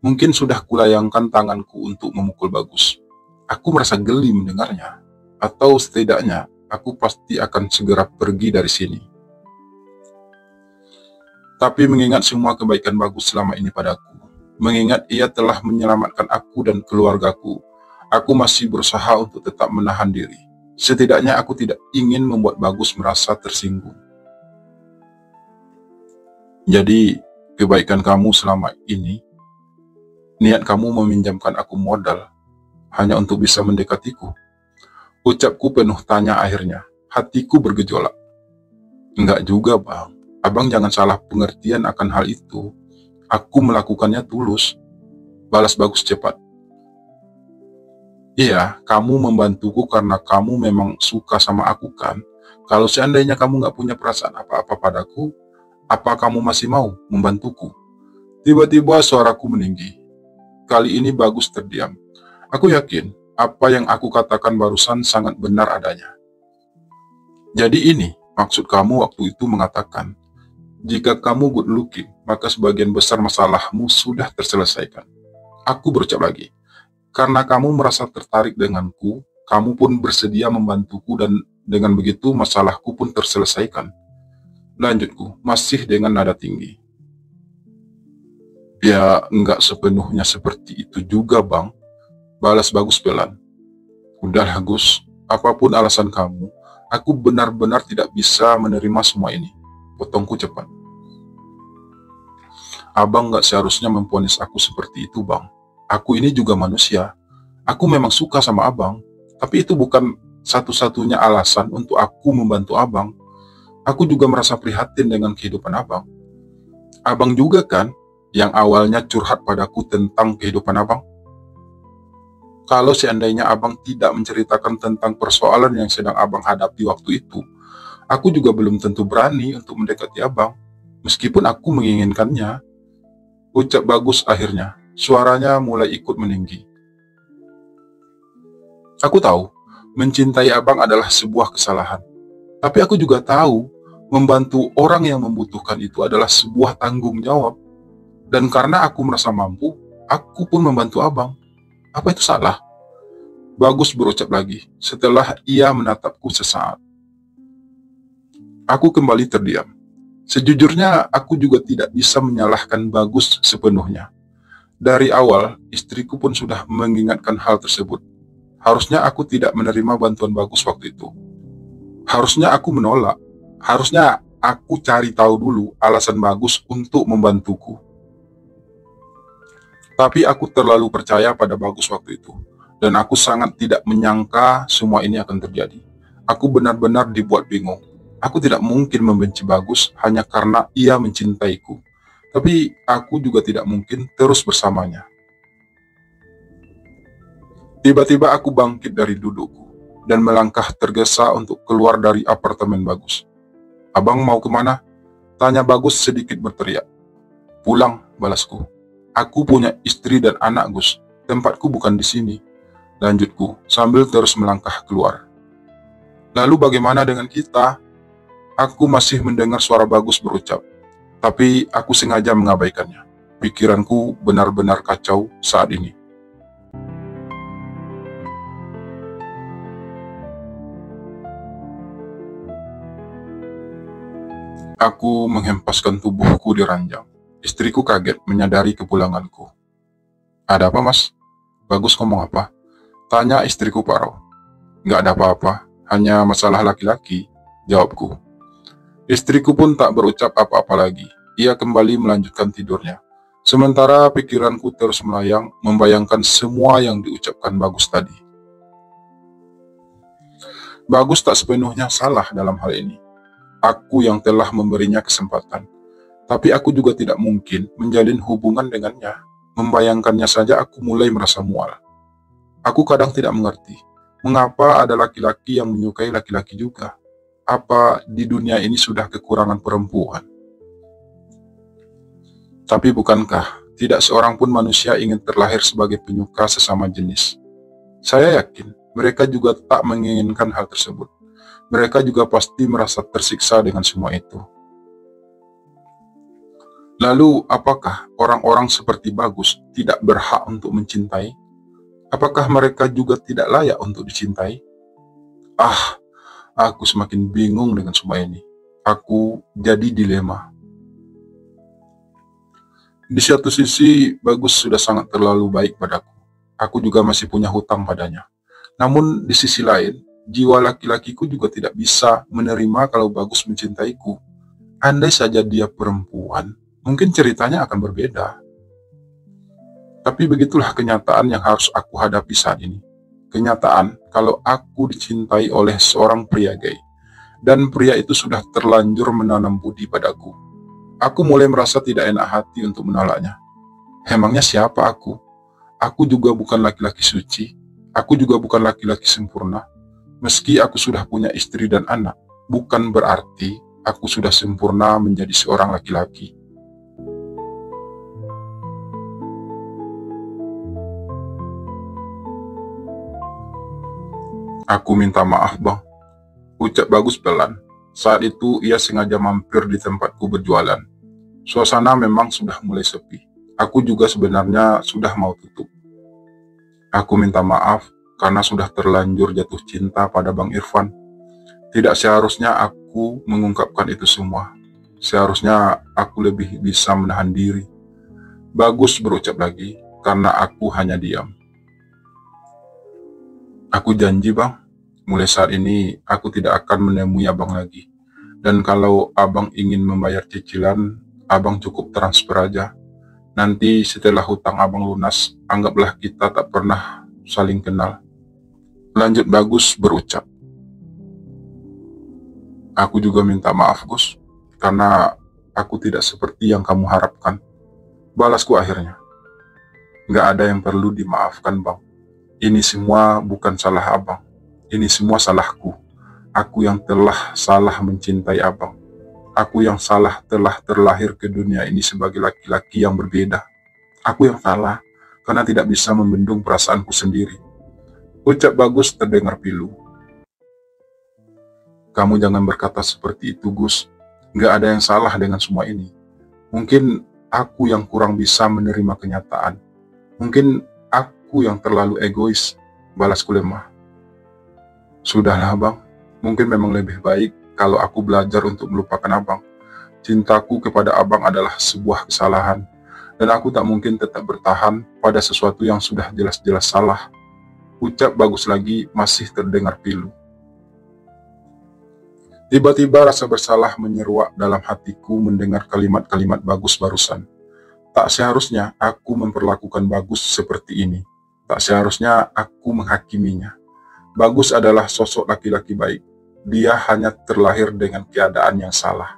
A: Mungkin sudah kulayangkan tanganku untuk memukul Bagus. Aku merasa geli mendengarnya. Atau setidaknya, aku pasti akan segera pergi dari sini. Tapi mengingat semua kebaikan Bagus selama ini padaku, mengingat ia telah menyelamatkan aku dan keluargaku, aku masih berusaha untuk tetap menahan diri. Setidaknya aku tidak ingin membuat Bagus merasa tersinggung. Jadi, kebaikan kamu selama ini, niat kamu meminjamkan aku modal, hanya untuk bisa mendekatiku. Ucapku penuh tanya akhirnya, hatiku bergejolak. Enggak juga, Bang. Abang jangan salah pengertian akan hal itu. Aku melakukannya tulus. Balas Bagus cepat. Iya, kamu membantuku karena kamu memang suka sama aku kan? Kalau seandainya kamu nggak punya perasaan apa-apa padaku, apa kamu masih mau membantuku? Tiba-tiba suaraku meninggi. Kali ini Bagus terdiam. Aku yakin apa yang aku katakan barusan sangat benar adanya. Jadi ini maksud kamu waktu itu mengatakan, jika kamu good looking, maka sebagian besar masalahmu sudah terselesaikan. Aku berucap lagi. Karena kamu merasa tertarik denganku, kamu pun bersedia membantuku dan dengan begitu masalahku pun terselesaikan. Lanjutku, masih dengan nada tinggi. Ya, enggak sepenuhnya seperti itu juga, Bang. Balas Bagus pelan. Udahlah, Gus. Apapun alasan kamu, aku benar-benar tidak bisa menerima semua ini. Potongku cepat. Abang enggak seharusnya memvonis aku seperti itu, Bang. Aku ini juga manusia. Aku memang suka sama abang. Tapi itu bukan satu-satunya alasan untuk aku membantu abang. Aku juga merasa prihatin dengan kehidupan abang. Abang juga kan yang awalnya curhat padaku tentang kehidupan abang. Kalau seandainya abang tidak menceritakan tentang persoalan yang sedang abang hadapi waktu itu, aku juga belum tentu berani untuk mendekati abang, meskipun aku menginginkannya. Ucap Bagus akhirnya, suaranya mulai ikut meninggi. Aku tahu, Mencintai abang adalah sebuah kesalahan. Tapi aku juga tahu, membantu orang yang membutuhkan itu adalah sebuah tanggung jawab. Dan karena aku merasa mampu, aku pun membantu abang. Apa itu salah? Bagus berucap lagi, setelah ia menatapku sesaat. Aku kembali terdiam. Sejujurnya, aku juga tidak bisa menyalahkan Bagus sepenuhnya. Dari awal, istriku pun sudah mengingatkan hal tersebut. Harusnya aku tidak menerima bantuan Bagus waktu itu. Harusnya aku menolak. Harusnya aku cari tahu dulu alasan Bagus untuk membantuku. Tapi aku terlalu percaya pada Bagus waktu itu. Dan aku sangat tidak menyangka semua ini akan terjadi. Aku benar-benar dibuat bingung. Aku tidak mungkin membenci Bagus hanya karena ia mencintaiku. Tapi aku juga tidak mungkin terus bersamanya. Tiba-tiba aku bangkit dari dudukku dan melangkah tergesa untuk keluar dari apartemen Bagus. Abang mau kemana? Tanya Bagus sedikit berteriak. Pulang, balasku. Aku punya istri dan anak, Gus. Tempatku bukan di sini. Lanjutku, sambil terus melangkah keluar. Lalu bagaimana dengan kita? Aku masih mendengar suara Bagus berucap. Tapi aku sengaja mengabaikannya. Pikiranku benar-benar kacau saat ini. Aku menghempaskan tubuhku di ranjang. Istriku kaget menyadari kepulanganku. Ada apa, Mas? Bagus ngomong apa? Tanya istriku parau. Nggak ada apa-apa, hanya masalah laki-laki, jawabku. Istriku pun tak berucap apa-apa lagi. Ia kembali melanjutkan tidurnya. Sementara pikiranku terus melayang, membayangkan semua yang diucapkan Bagus tadi. Bagus tak sepenuhnya salah dalam hal ini. Aku yang telah memberinya kesempatan. Tapi aku juga tidak mungkin menjalin hubungan dengannya. Membayangkannya saja aku mulai merasa mual. Aku kadang tidak mengerti, mengapa ada laki-laki yang menyukai laki-laki juga? Apa di dunia ini sudah kekurangan perempuan? Tapi bukankah tidak seorang pun manusia ingin terlahir sebagai penyuka sesama jenis? Saya yakin mereka juga tak menginginkan hal tersebut. Mereka juga pasti merasa tersiksa dengan semua itu. Lalu, apakah orang-orang seperti Bagus tidak berhak untuk mencintai? Apakah mereka juga tidak layak untuk dicintai? Aku semakin bingung dengan semua ini. Aku jadi dilema. Di satu sisi, Bagus sudah sangat terlalu baik padaku. Aku juga masih punya hutang padanya. Namun di sisi lain, jiwa laki-lakiku juga tidak bisa menerima kalau Bagus mencintaiku. Andai saja dia perempuan, mungkin ceritanya akan berbeda. Tapi begitulah kenyataan yang harus aku hadapi saat ini. Kenyataan kalau aku dicintai oleh seorang pria gay. Dan pria itu sudah terlanjur menanam budi padaku. Aku mulai merasa tidak enak hati untuk menolaknya. Emangnya siapa aku? Aku juga bukan laki-laki suci. Aku juga bukan laki-laki sempurna. Meski aku sudah punya istri dan anak, bukan berarti aku sudah sempurna menjadi seorang laki-laki. Aku minta maaf, Bang. Ucap Bagus pelan. Saat itu ia sengaja mampir di tempatku berjualan. Suasana memang sudah mulai sepi. Aku juga sebenarnya sudah mau tutup. Aku minta maaf karena sudah terlanjur jatuh cinta pada Bang Irfan. Tidak seharusnya aku mengungkapkan itu semua. Seharusnya aku lebih bisa menahan diri. Bagus berucap lagi karena aku hanya diam. Aku janji, Bang, mulai saat ini aku tidak akan menemui abang lagi. Dan kalau abang ingin membayar cicilan, abang cukup transfer aja. Nanti setelah hutang abang lunas, anggaplah kita tak pernah saling kenal. Lanjut Bagus berucap. Aku juga minta maaf, Gus, karena aku tidak seperti yang kamu harapkan. Balasku akhirnya. Nggak ada yang perlu dimaafkan, Bang. Ini semua bukan salah abang. Ini semua salahku. Aku yang telah salah mencintai abang. Aku yang salah telah terlahir ke dunia ini sebagai laki-laki yang berbeda. Aku yang salah karena tidak bisa membendung perasaanku sendiri. Ucap Bagus terdengar pilu. Kamu jangan berkata seperti itu, Gus. Nggak ada yang salah dengan semua ini. Mungkin aku yang kurang bisa menerima kenyataan. Mungkin aku yang terlalu egois, balasku lemah. Sudahlah, Bang. Mungkin memang lebih baik kalau aku belajar untuk melupakan Abang. Cintaku kepada Abang adalah sebuah kesalahan, dan aku tak mungkin tetap bertahan pada sesuatu yang sudah jelas-jelas salah. Ucap Bagus lagi masih terdengar pilu. Tiba-tiba rasa bersalah menyeruak dalam hatiku mendengar kalimat-kalimat Bagus barusan. Tak seharusnya aku memperlakukan Bagus seperti ini. Tak seharusnya aku menghakiminya. Bagus adalah sosok laki-laki baik. Dia hanya terlahir dengan keadaan yang salah.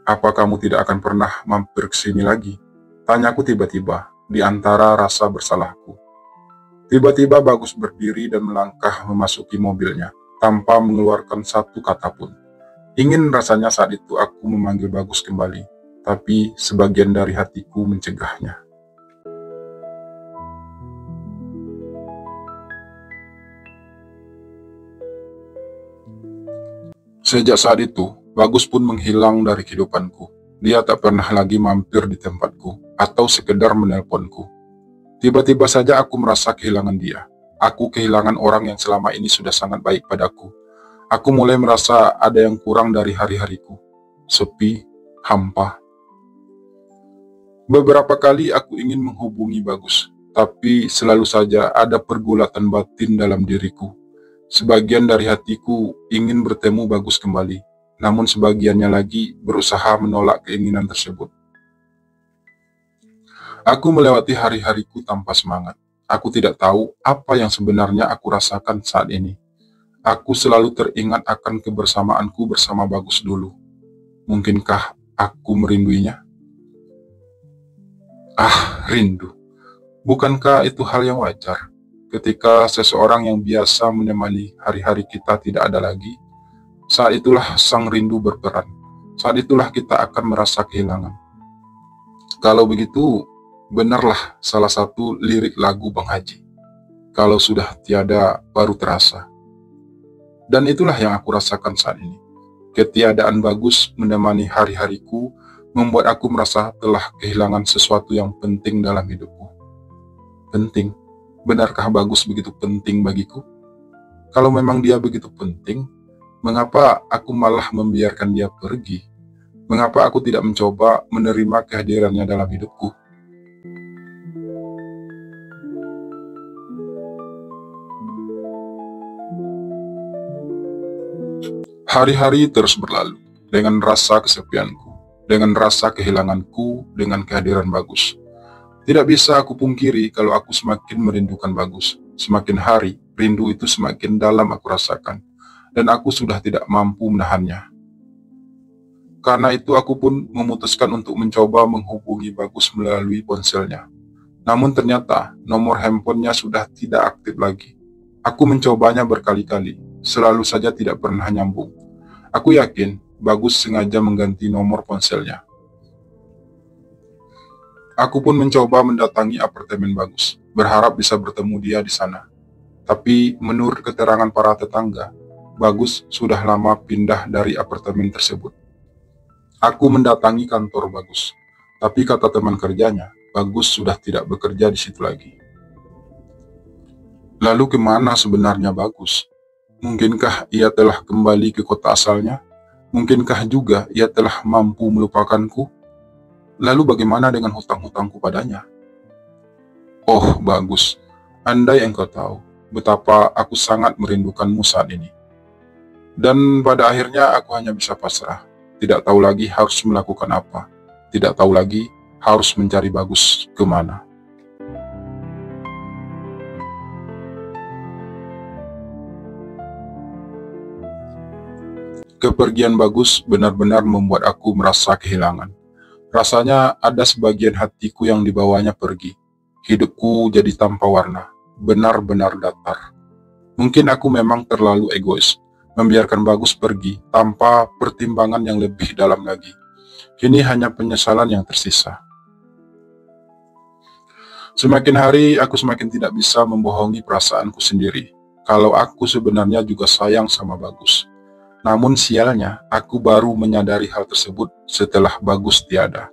A: Apa kamu tidak akan pernah mampir ke sini lagi? Tanyaku tiba-tiba di antara rasa bersalahku. Tiba-tiba Bagus berdiri dan melangkah memasuki mobilnya tanpa mengeluarkan satu kata pun. Ingin rasanya saat itu aku memanggil Bagus kembali, tapi sebagian dari hatiku mencegahnya. Sejak saat itu, Bagus pun menghilang dari kehidupanku. Dia tak pernah lagi mampir di tempatku atau sekedar menelponku. Tiba-tiba saja aku merasa kehilangan dia. Aku kehilangan orang yang selama ini sudah sangat baik padaku. Aku mulai merasa ada yang kurang dari hari-hariku. Sepi, hampa. Beberapa kali aku ingin menghubungi Bagus, tapi selalu saja ada pergulatan batin dalam diriku. Sebagian dari hatiku ingin bertemu Bagus kembali, namun sebagiannya lagi berusaha menolak keinginan tersebut. Aku melewati hari-hariku tanpa semangat. Aku tidak tahu apa yang sebenarnya aku rasakan saat ini. Aku selalu teringat akan kebersamaanku bersama Bagus dulu. Mungkinkah aku merinduinya? Rindu. Bukankah itu hal yang wajar? Ketika seseorang yang biasa menemani hari-hari kita tidak ada lagi, saat itulah sang rindu berperan. Saat itulah kita akan merasa kehilangan. Kalau begitu, benarlah salah satu lirik lagu Bang Haji. Kalau sudah tiada, baru terasa. Dan itulah yang aku rasakan saat ini. Ketiadaan Bagus menemani hari-hariku membuat aku merasa telah kehilangan sesuatu yang penting dalam hidupku. Penting? Benarkah Bagus begitu penting bagiku? Kalau memang dia begitu penting, mengapa aku malah membiarkan dia pergi? Mengapa aku tidak mencoba menerima kehadirannya dalam hidupku? Hari-hari terus berlalu, dengan rasa kesepianku, dengan rasa kehilanganku, dengan kehadiran Bagus. Tidak bisa aku pungkiri kalau aku semakin merindukan Bagus. Semakin hari, rindu itu semakin dalam aku rasakan, dan aku sudah tidak mampu menahannya. Karena itu aku pun memutuskan untuk mencoba menghubungi Bagus melalui ponselnya. Namun ternyata nomor handphonenya sudah tidak aktif lagi. Aku mencobanya berkali-kali, selalu saja tidak pernah nyambung. Aku yakin Bagus sengaja mengganti nomor ponselnya. Aku pun mencoba mendatangi apartemen Bagus, berharap bisa bertemu dia di sana. Tapi menurut keterangan para tetangga, Bagus sudah lama pindah dari apartemen tersebut. Aku mendatangi kantor Bagus, tapi kata teman kerjanya, Bagus sudah tidak bekerja di situ lagi. Lalu kemana sebenarnya Bagus? Mungkinkah ia telah kembali ke kota asalnya? Mungkinkah juga ia telah mampu melupakanku? Lalu bagaimana dengan hutang-hutangku padanya? Oh, Bagus, andai engkau tahu betapa aku sangat merindukanmu saat ini. Dan pada akhirnya aku hanya bisa pasrah, tidak tahu lagi harus melakukan apa, tidak tahu lagi harus mencari Bagus kemana. Kepergian Bagus benar-benar membuat aku merasa kehilangan. Rasanya ada sebagian hatiku yang dibawanya pergi. Hidupku jadi tanpa warna, benar-benar datar. Mungkin aku memang terlalu egois, membiarkan Bagus pergi tanpa pertimbangan yang lebih dalam lagi. Kini hanya penyesalan yang tersisa. Semakin hari aku semakin tidak bisa membohongi perasaanku sendiri. kalau aku sebenarnya juga sayang sama Bagus. Namun sialnya, aku baru menyadari hal tersebut setelah Bagus tiada.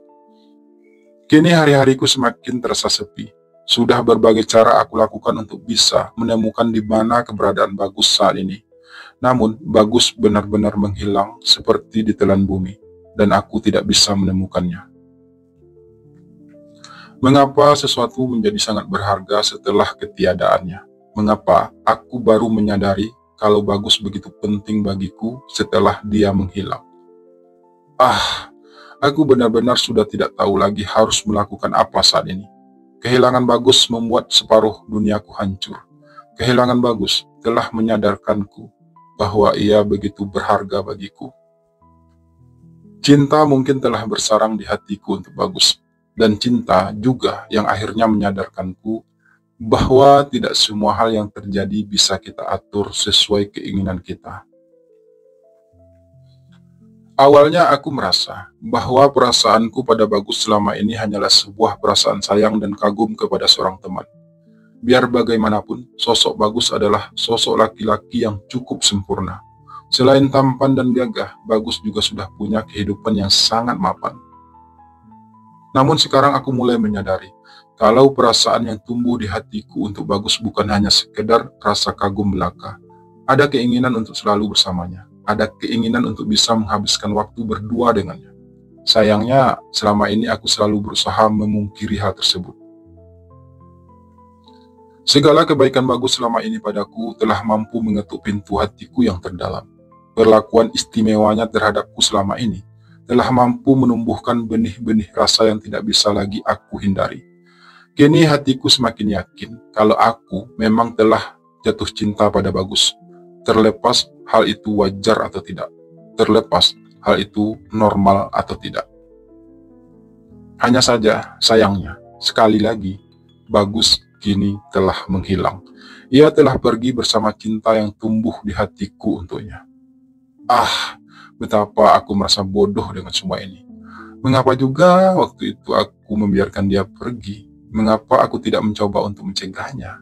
A: Kini hari-hariku semakin terasa sepi. Sudah berbagai cara aku lakukan untuk bisa menemukan di mana keberadaan Bagus saat ini. Namun, Bagus benar-benar menghilang seperti ditelan bumi, dan aku tidak bisa menemukannya. Mengapa sesuatu menjadi sangat berharga setelah ketiadaannya? Mengapa aku baru menyadari kalau Bagus begitu penting bagiku setelah dia menghilang? Aku benar-benar sudah tidak tahu lagi harus melakukan apa saat ini. Kehilangan Bagus membuat separuh duniaku hancur. Kehilangan Bagus telah menyadarkanku bahwa ia begitu berharga bagiku. Cinta mungkin telah bersarang di hatiku untuk Bagus, dan cinta juga yang akhirnya menyadarkanku bahwa tidak semua hal yang terjadi bisa kita atur sesuai keinginan kita. Awalnya aku merasa bahwa perasaanku pada Bagus selama ini hanyalah sebuah perasaan sayang dan kagum kepada seorang teman. Biar bagaimanapun, sosok Bagus adalah sosok laki-laki yang cukup sempurna. Selain tampan dan gagah, Bagus juga sudah punya kehidupan yang sangat mapan. Namun sekarang aku mulai menyadari kalau perasaan yang tumbuh di hatiku untuk Bagus bukan hanya sekedar rasa kagum belaka. Ada keinginan untuk selalu bersamanya. Ada keinginan untuk bisa menghabiskan waktu berdua dengannya. Sayangnya, selama ini aku selalu berusaha memungkiri hal tersebut. Segala kebaikan Bagus selama ini padaku telah mampu mengetuk pintu hatiku yang terdalam. Perlakuan istimewanya terhadapku selama ini telah mampu menumbuhkan benih-benih rasa yang tidak bisa lagi aku hindari. Kini hatiku semakin yakin kalau aku memang telah jatuh cinta pada Bagus. Terlepas hal itu wajar atau tidak. Terlepas hal itu normal atau tidak. Hanya saja, sayangnya, sekali lagi, Bagus kini telah menghilang. Ia telah pergi bersama cinta yang tumbuh di hatiku untuknya. Betapa aku merasa bodoh dengan semua ini. Mengapa juga waktu itu aku membiarkan dia pergi? Mengapa aku tidak mencoba untuk mencegahnya?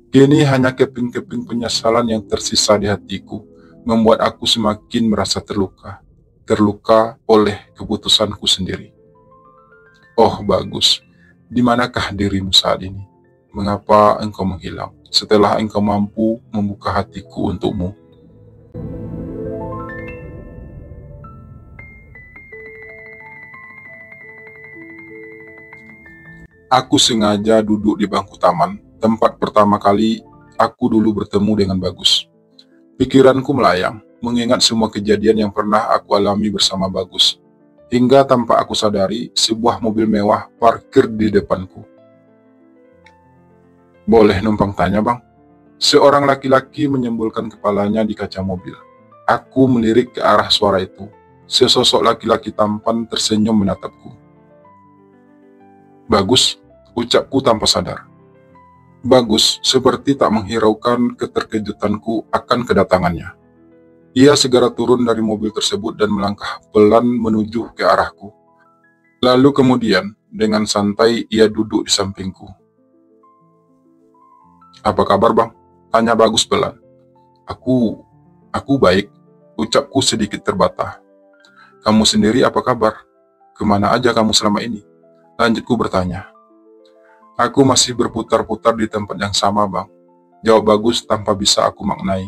A: Kini hanya keping-keping penyesalan yang tersisa di hatiku, membuat aku semakin merasa terluka. Terluka oleh keputusanku sendiri. Oh Bagus, di manakah dirimu saat ini? Mengapa engkau menghilang setelah engkau mampu membuka hatiku untukmu? Aku sengaja duduk di bangku taman, tempat pertama kali aku dulu bertemu dengan Bagus. Pikiranku melayang, mengingat semua kejadian yang pernah aku alami bersama Bagus. Hingga tanpa aku sadari, sebuah mobil mewah parkir di depanku. Boleh numpang tanya, Bang? Seorang laki-laki menyembulkan kepalanya di kaca mobil. Aku melirik ke arah suara itu. Sesosok laki-laki tampan tersenyum menatapku. Bagus, ucapku tanpa sadar. Bagus seperti tak menghiraukan keterkejutanku akan kedatangannya. Ia segera turun dari mobil tersebut dan melangkah pelan menuju ke arahku. Lalu kemudian, dengan santai ia duduk di sampingku. Apa kabar, Bang? Tanya Bagus pelan. Aku baik, ucapku sedikit terbata. Kamu sendiri apa kabar? Kemana aja kamu selama ini? Lanjutku bertanya. Aku masih berputar-putar di tempat yang sama, Bang. Jawab Bagus tanpa bisa aku maknai.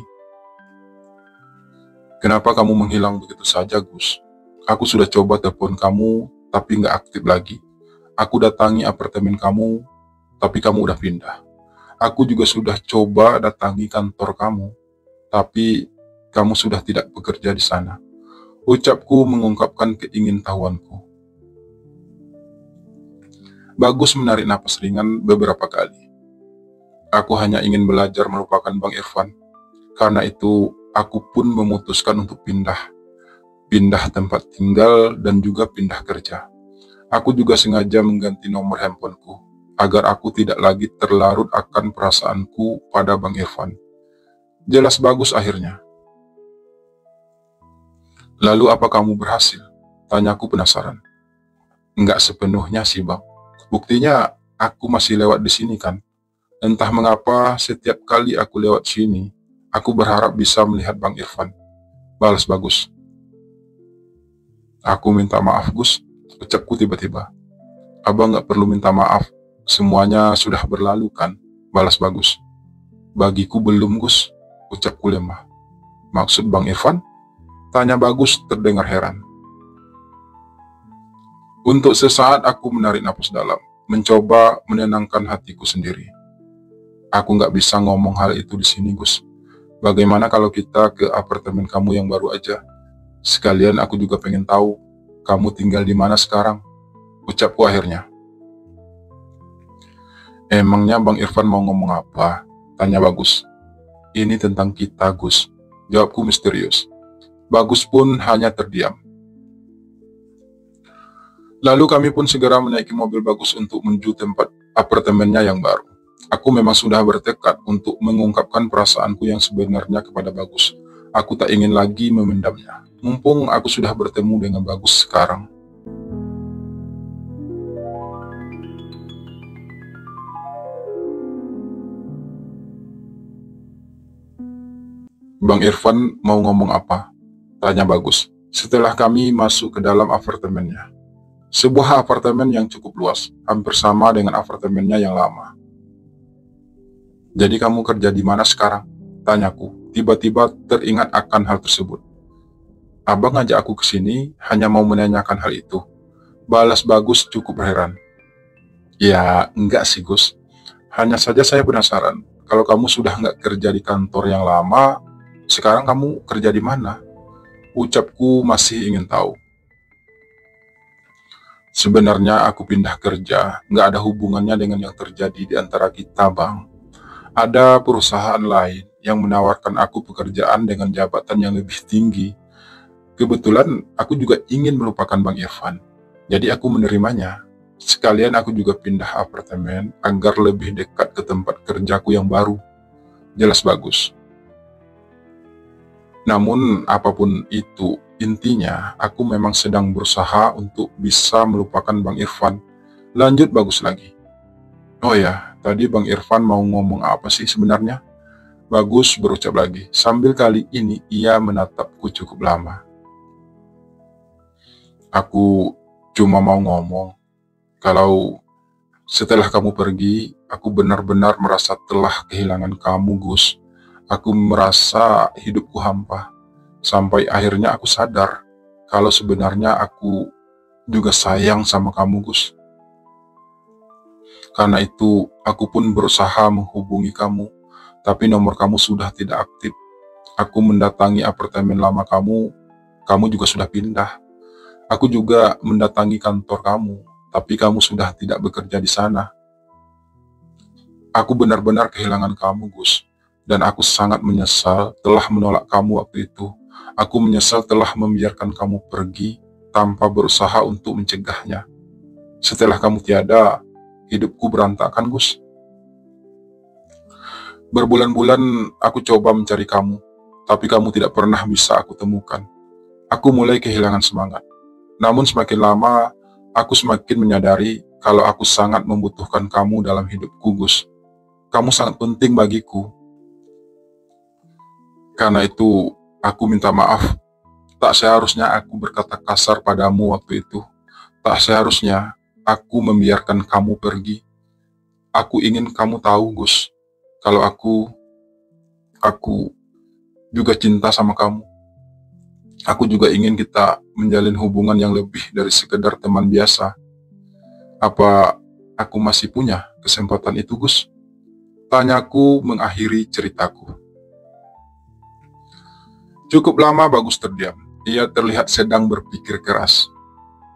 A: Kenapa kamu menghilang begitu saja, Gus? Aku sudah coba telepon kamu, tapi nggak aktif lagi. Aku datangi apartemen kamu, tapi kamu udah pindah. Aku juga sudah coba datangi kantor kamu, tapi kamu sudah tidak bekerja di sana. Ucapku mengungkapkan keingintahuanku. Bagus menarik napas ringan beberapa kali. Aku hanya ingin belajar melupakan Bang Irfan. Karena itu, aku pun memutuskan untuk pindah. Pindah tempat tinggal dan juga pindah kerja. Aku juga sengaja mengganti nomor handphoneku, agar aku tidak lagi terlarut akan perasaanku pada Bang Irfan. Jelas Bagus akhirnya. Lalu apa kamu berhasil? Tanyaku penasaran. Enggak sepenuhnya sih, Bang. Buktinya aku masih lewat di sini kan. Entah mengapa setiap kali aku lewat sini, aku berharap bisa melihat Bang Irfan. Balas Bagus. Aku minta maaf Gus, ucapku tiba-tiba. Abang nggak perlu minta maaf, semuanya sudah berlalu kan, balas Bagus. Bagiku belum Gus, ucapku lemah. Maksud Bang Irfan? Tanya Bagus terdengar heran. Untuk sesaat aku menarik napas dalam, mencoba menenangkan hatiku sendiri. Aku nggak bisa ngomong hal itu di sini Gus. Bagaimana kalau kita ke apartemen kamu yang baru aja? Sekalian aku juga pengen tahu, kamu tinggal di mana sekarang? Ucapku akhirnya. Emangnya Bang Irfan mau ngomong apa? Tanya Bagus. Ini tentang kita Gus, jawabku misterius. Bagus pun hanya terdiam. Lalu kami pun segera menaiki mobil Bagus untuk menuju tempat apartemennya yang baru. Aku memang sudah bertekad untuk mengungkapkan perasaanku yang sebenarnya kepada Bagus. Aku tak ingin lagi memendamnya. Mumpung aku sudah bertemu dengan Bagus sekarang. Bang Irfan mau ngomong apa? Tanya Bagus. Setelah kami masuk ke dalam apartemennya. Sebuah apartemen yang cukup luas, hampir sama dengan apartemennya yang lama. Jadi kamu kerja di mana sekarang? Tanyaku, tiba-tiba teringat akan hal tersebut. Abang ngajak aku ke sini hanya mau menanyakan hal itu. Balas Bagus cukup heran. Ya, enggak sih Gus. Hanya saja saya penasaran, kalau kamu sudah nggak kerja di kantor yang lama, sekarang kamu kerja di mana? Ucapku masih ingin tahu. Sebenarnya aku pindah kerja, nggak ada hubungannya dengan yang terjadi di antara kita, Bang. Ada perusahaan lain yang menawarkan aku pekerjaan dengan jabatan yang lebih tinggi. Kebetulan aku juga ingin melupakan Bang Irfan, jadi aku menerimanya. Sekalian aku juga pindah apartemen agar lebih dekat ke tempat kerjaku yang baru. Jelas Bagus. Namun apapun itu, intinya aku memang sedang berusaha untuk bisa melupakan Bang Irfan. Lanjut Bagus lagi. Oh ya, tadi Bang Irfan mau ngomong apa sih sebenarnya? Bagus berucap lagi, sambil kali ini ia menatapku cukup lama. Aku cuma mau ngomong, kalau setelah kamu pergi, aku benar-benar merasa telah kehilangan kamu, Gus. Aku merasa hidupku hampa. Sampai akhirnya aku sadar kalau sebenarnya aku juga sayang sama kamu, Gus. Karena itu, aku pun berusaha menghubungi kamu, tapi nomor kamu sudah tidak aktif. Aku mendatangi apartemen lama kamu juga sudah pindah. Aku juga mendatangi kantor kamu, tapi kamu sudah tidak bekerja di sana. Aku benar-benar kehilangan kamu, Gus. Dan aku sangat menyesal telah menolak kamu waktu itu. Aku menyesal telah membiarkan kamu pergi tanpa berusaha untuk mencegahnya. Setelah kamu tiada, hidupku berantakan, Gus. Berbulan-bulan aku coba mencari kamu, tapi kamu tidak pernah bisa aku temukan. Aku mulai kehilangan semangat. Namun semakin lama, aku semakin menyadari kalau aku sangat membutuhkan kamu dalam hidupku, Gus. Kamu sangat penting bagiku. Karena itu, aku minta maaf. Tak seharusnya aku berkata kasar padamu waktu itu. Tak seharusnya aku membiarkan kamu pergi. Aku ingin kamu tahu, Gus, kalau aku juga cinta sama kamu. Aku juga ingin kita menjalin hubungan yang lebih dari sekedar teman biasa. Apa aku masih punya kesempatan itu, Gus? Tanyaku mengakhiri ceritaku. Cukup lama Bagus terdiam. Ia terlihat sedang berpikir keras.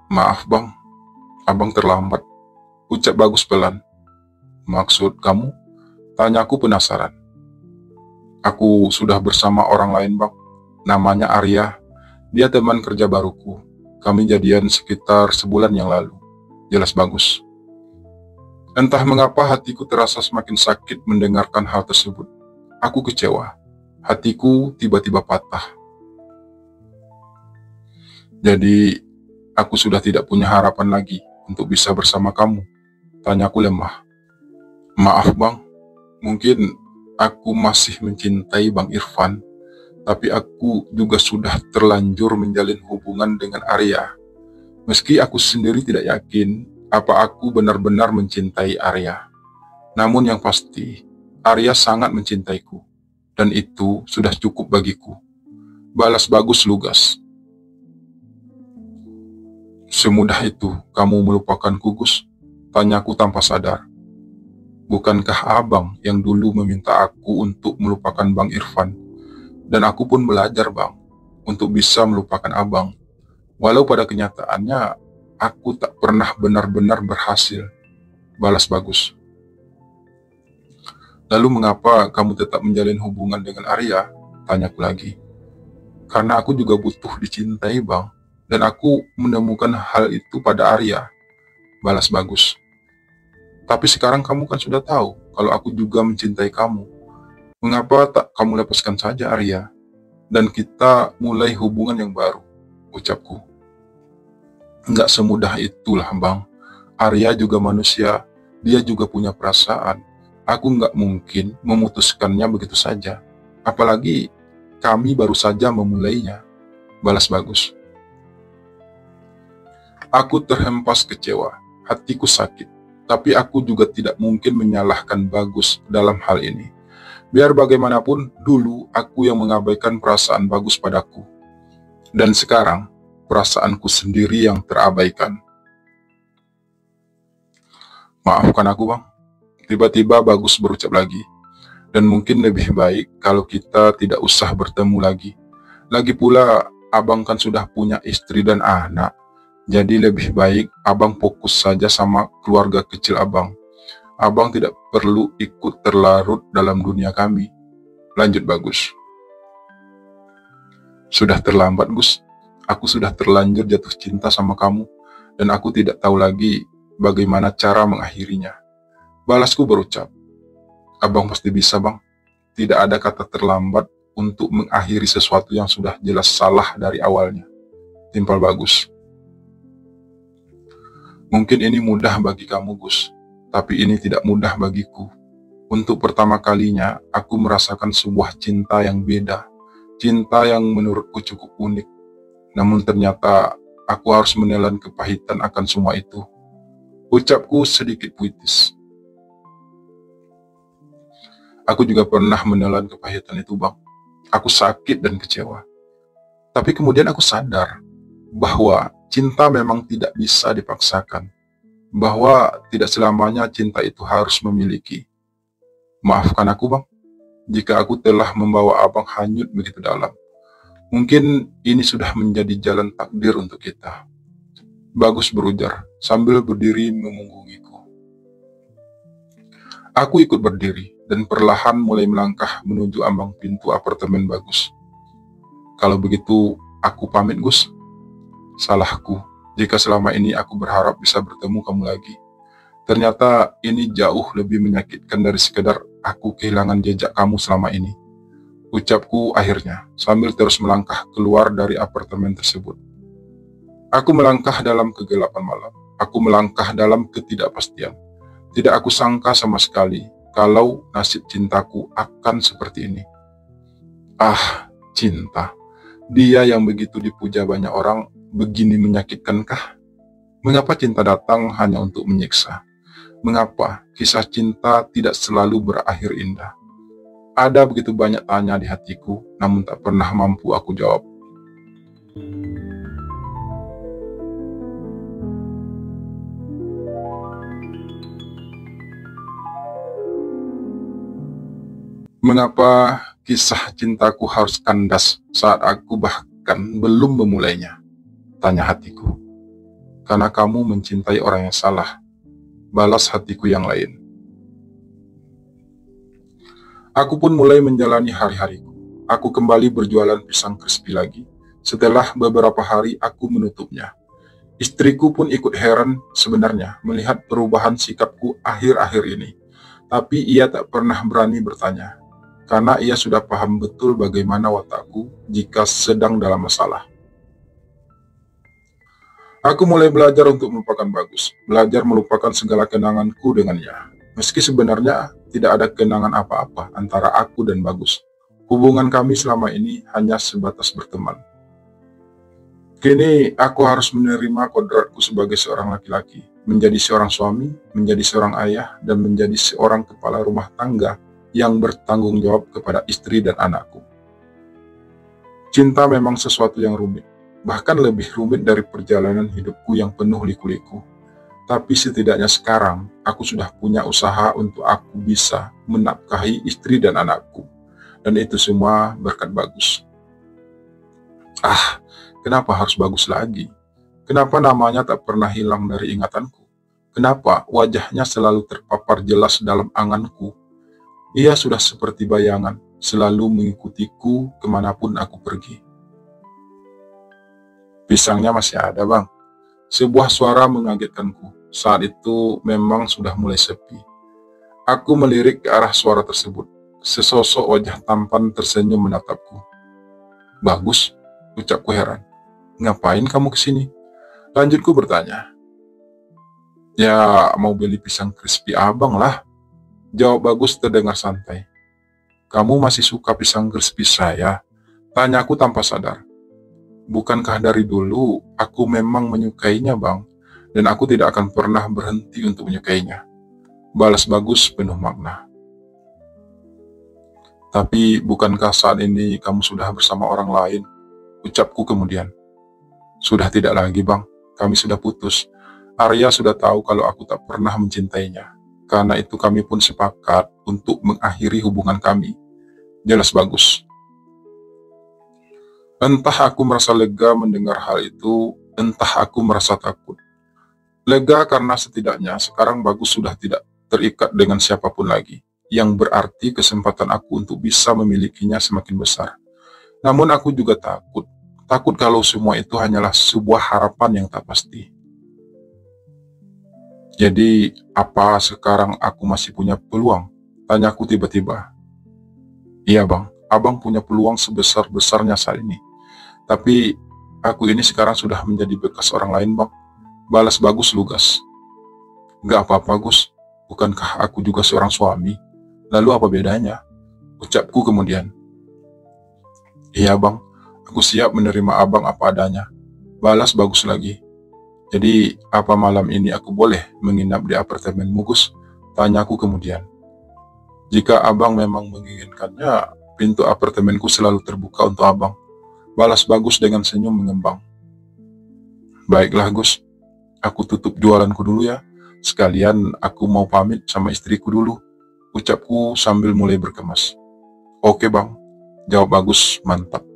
A: Maaf bang, abang terlambat. Ucap Bagus pelan. Maksud kamu? Tanyaku penasaran. Aku sudah bersama orang lain bang. Namanya Arya. Dia teman kerja baruku. Kami jadian sekitar sebulan yang lalu. Jelas Bagus. Entah mengapa hatiku terasa semakin sakit mendengarkan hal tersebut. Aku kecewa. Hatiku tiba-tiba patah. Jadi, aku sudah tidak punya harapan lagi untuk bisa bersama kamu. Tanyaku lemah. Maaf bang, Mungkin aku masih mencintai Bang Irfan, tapi aku juga sudah terlanjur menjalin hubungan dengan Arya. Meski aku sendiri tidak yakin apa aku benar-benar mencintai Arya. Namun yang pasti, Arya sangat mencintaiku, dan itu sudah cukup bagiku. Balas bagus lugas. Semudah itu kamu melupakanku, Gus? Tanyaku tanpa sadar. Bukankah abang yang dulu meminta aku untuk melupakan Bang Irfan? Dan aku pun belajar, Bang, untuk bisa melupakan abang. Walau pada kenyataannya, aku tak pernah benar-benar berhasil. Balas bagus. Lalu mengapa kamu tetap menjalin hubungan dengan Arya? Tanyaku lagi. Karena aku juga butuh dicintai, Bang. Dan aku menemukan hal itu pada Arya. Balas bagus. Tapi sekarang kamu kan sudah tahu kalau aku juga mencintai kamu. Mengapa tak kamu lepaskan saja Arya? Dan kita mulai hubungan yang baru, ucapku. Enggak semudah itulah, Bang. Arya juga manusia, dia juga punya perasaan. Aku nggak mungkin memutuskannya begitu saja. Apalagi kami baru saja memulainya. Balas bagus. Aku terhempas kecewa, hatiku sakit. Tapi aku juga tidak mungkin menyalahkan Bagus dalam hal ini. Biar bagaimanapun, dulu aku yang mengabaikan perasaan Bagus padaku. Dan sekarang, perasaanku sendiri yang terabaikan. Maafkan aku, Bang. Tiba-tiba Bagus berucap lagi. Dan mungkin lebih baik kalau kita tidak usah bertemu lagi. Lagi pula, abang kan sudah punya istri dan anak. Jadi lebih baik abang fokus saja sama keluarga kecil abang. Abang tidak perlu ikut terlarut dalam dunia kami. Lanjut Bagus. Sudah terlambat, Gus. Aku sudah terlanjur jatuh cinta sama kamu. Dan aku tidak tahu lagi bagaimana cara mengakhirinya. Balasku berucap. Abang pasti bisa, Bang. Tidak ada kata terlambat untuk mengakhiri sesuatu yang sudah jelas salah dari awalnya. Timpal Bagus. Mungkin ini mudah bagi kamu, Gus, tapi ini tidak mudah bagiku. Untuk pertama kalinya, aku merasakan sebuah cinta yang beda, cinta yang menurutku cukup unik. Namun ternyata aku harus menelan kepahitan akan semua itu. Ucapku sedikit puitis. Aku juga pernah menelan kepahitan itu, Bang. Aku sakit dan kecewa. Tapi kemudian aku sadar bahwa cinta memang tidak bisa dipaksakan, bahwa tidak selamanya cinta itu harus memiliki. Maafkan aku, Bang, jika aku telah membawa abang hanyut begitu dalam. Mungkin ini sudah menjadi jalan takdir untuk kita. Bagus berujar sambil berdiri memunggungiku. Aku ikut berdiri dan perlahan mulai melangkah menuju ambang pintu apartemen Bagus. Kalau begitu, aku pamit, Gus. Salahku jika selama ini aku berharap bisa bertemu kamu lagi. Ternyata ini jauh lebih menyakitkan dari sekedar aku kehilangan jejak kamu selama ini. Ucapku akhirnya sambil terus melangkah keluar dari apartemen tersebut. Aku melangkah dalam kegelapan malam. Aku melangkah dalam ketidakpastian. Tidak aku sangka sama sekali kalau nasib cintaku akan seperti ini. Ah, cinta. Dia yang begitu dipuja banyak orang, begini menyakitkankah? Mengapa cinta datang hanya untuk menyiksa? Mengapa kisah cinta tidak selalu berakhir indah? Ada begitu banyak tanya di hatiku, namun tak pernah mampu aku jawab. Mengapa kisah cintaku harus kandas saat aku bahkan belum memulainya? Tanya hatiku. Karena kamu mencintai orang yang salah. Balas hatiku yang lain. Aku pun mulai menjalani hari-hariku. Aku kembali berjualan pisang crispy lagi. Setelah beberapa hari aku menutupnya. Istriku pun ikut heran sebenarnya melihat perubahan sikapku akhir-akhir ini. Tapi ia tak pernah berani bertanya. Karena ia sudah paham betul bagaimana watakku jika sedang dalam masalah. Aku mulai belajar untuk melupakan Bagus, belajar melupakan segala kenanganku dengannya. Meski sebenarnya tidak ada kenangan apa-apa antara aku dan Bagus. Hubungan kami selama ini hanya sebatas berteman. Kini aku harus menerima kodratku sebagai seorang laki-laki, menjadi seorang suami, menjadi seorang ayah, dan menjadi seorang kepala rumah tangga yang bertanggung jawab kepada istri dan anakku. Cinta memang sesuatu yang rumit, bahkan lebih rumit dari perjalanan hidupku yang penuh liku-liku. Tapi setidaknya sekarang, aku sudah punya usaha untuk aku bisa menafkahi istri dan anakku. Dan itu semua berkat Bagus. Kenapa harus Bagus lagi? Kenapa namanya tak pernah hilang dari ingatanku? Kenapa wajahnya selalu terpapar jelas dalam anganku? Ia sudah seperti bayangan, selalu mengikutiku kemanapun aku pergi. Pisangnya masih ada, Bang. Sebuah suara mengagetkanku. Saat itu memang sudah mulai sepi. Aku melirik ke arah suara tersebut. Sesosok wajah tampan tersenyum menatapku. Bagus, ucapku heran. Ngapain kamu kesini? Lanjutku bertanya. Ya, mau beli pisang crispy abang lah. Jawab Bagus terdengar santai. Kamu masih suka pisang crispy saya? Tanyaku tanpa sadar. Bukankah dari dulu aku memang menyukainya, Bang? Dan aku tidak akan pernah berhenti untuk menyukainya. Balas Bagus penuh makna. Tapi bukankah saat ini kamu sudah bersama orang lain? Ucapku kemudian. Sudah tidak lagi, Bang. Kami sudah putus. Arya sudah tahu kalau aku tak pernah mencintainya. Karena itu kami pun sepakat untuk mengakhiri hubungan kami. Jelas Bagus. Entah aku merasa lega mendengar hal itu, entah aku merasa takut. Lega karena setidaknya sekarang Bagus sudah tidak terikat dengan siapapun lagi, yang berarti kesempatan aku untuk bisa memilikinya semakin besar. Namun aku juga takut kalau semua itu hanyalah sebuah harapan yang tak pasti. Jadi, apa sekarang aku masih punya peluang? Tanyaku tiba-tiba. Iya, Bang. Abang punya peluang sebesar-besarnya saat ini. Tapi, aku ini sekarang sudah menjadi bekas orang lain, Bang. Balas Bagus lugas. Gak apa-apa, Gus. Bukankah aku juga seorang suami? Lalu apa bedanya? Ucapku kemudian. Iya, Bang. Aku siap menerima abang apa adanya. Balas Bagus lagi. Jadi, apa malam ini aku boleh menginap di apartemenmu, Gus? Tanyaku kemudian. Jika abang memang menginginkannya, pintu apartemenku selalu terbuka untuk abang. Balas Bagus dengan senyum mengembang. Baiklah, Gus. Aku tutup jualanku dulu ya. Sekalian aku mau pamit sama istriku dulu. Ucapku sambil mulai berkemas. Oke, Bang. Jawab Bagus mantap.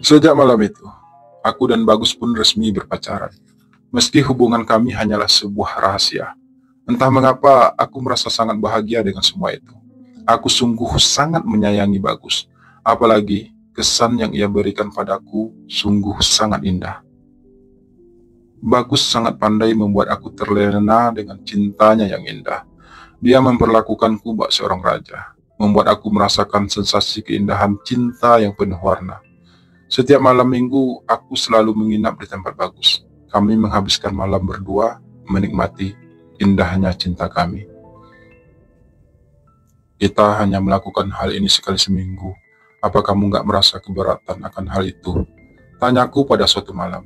A: Sejak malam itu, aku dan Bagus pun resmi berpacaran. Meski hubungan kami hanyalah sebuah rahasia. Entah mengapa aku merasa sangat bahagia dengan semua itu. Aku sungguh sangat menyayangi Bagus. Apalagi kesan yang ia berikan padaku sungguh sangat indah. Bagus sangat pandai membuat aku terlena dengan cintanya yang indah. Dia memperlakukanku bak seorang raja, membuat aku merasakan sensasi keindahan cinta yang penuh warna. Setiap malam minggu, aku selalu menginap di tempat Bagus. Kami menghabiskan malam berdua, menikmati indahnya cinta kami. Kita hanya melakukan hal ini sekali seminggu. Apa kamu gak merasa keberatan akan hal itu? Tanyaku pada suatu malam.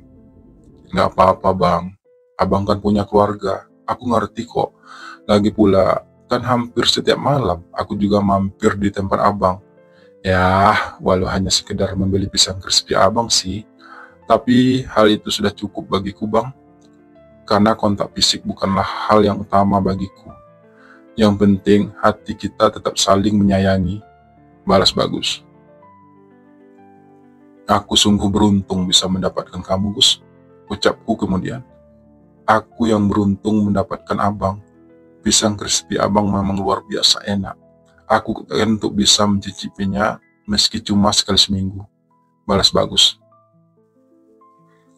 A: Gak apa-apa, Bang. Abang kan punya keluarga. Aku ngerti kok. Lagi pula, kan hampir setiap malam aku juga mampir di tempat abang. Ya, walau hanya sekedar membeli pisang crispy abang sih. Tapi hal itu sudah cukup bagiku, Bang. Karena kontak fisik bukanlah hal yang utama bagiku. Yang penting hati kita tetap saling menyayangi. Balas Bagus. Aku sungguh beruntung bisa mendapatkan kamu, Gus. Ucapku kemudian. Aku yang beruntung mendapatkan abang. Pisang crispy abang memang luar biasa enak. Aku untuk bisa mencicipinya meski cuma sekali seminggu. Balas Bagus.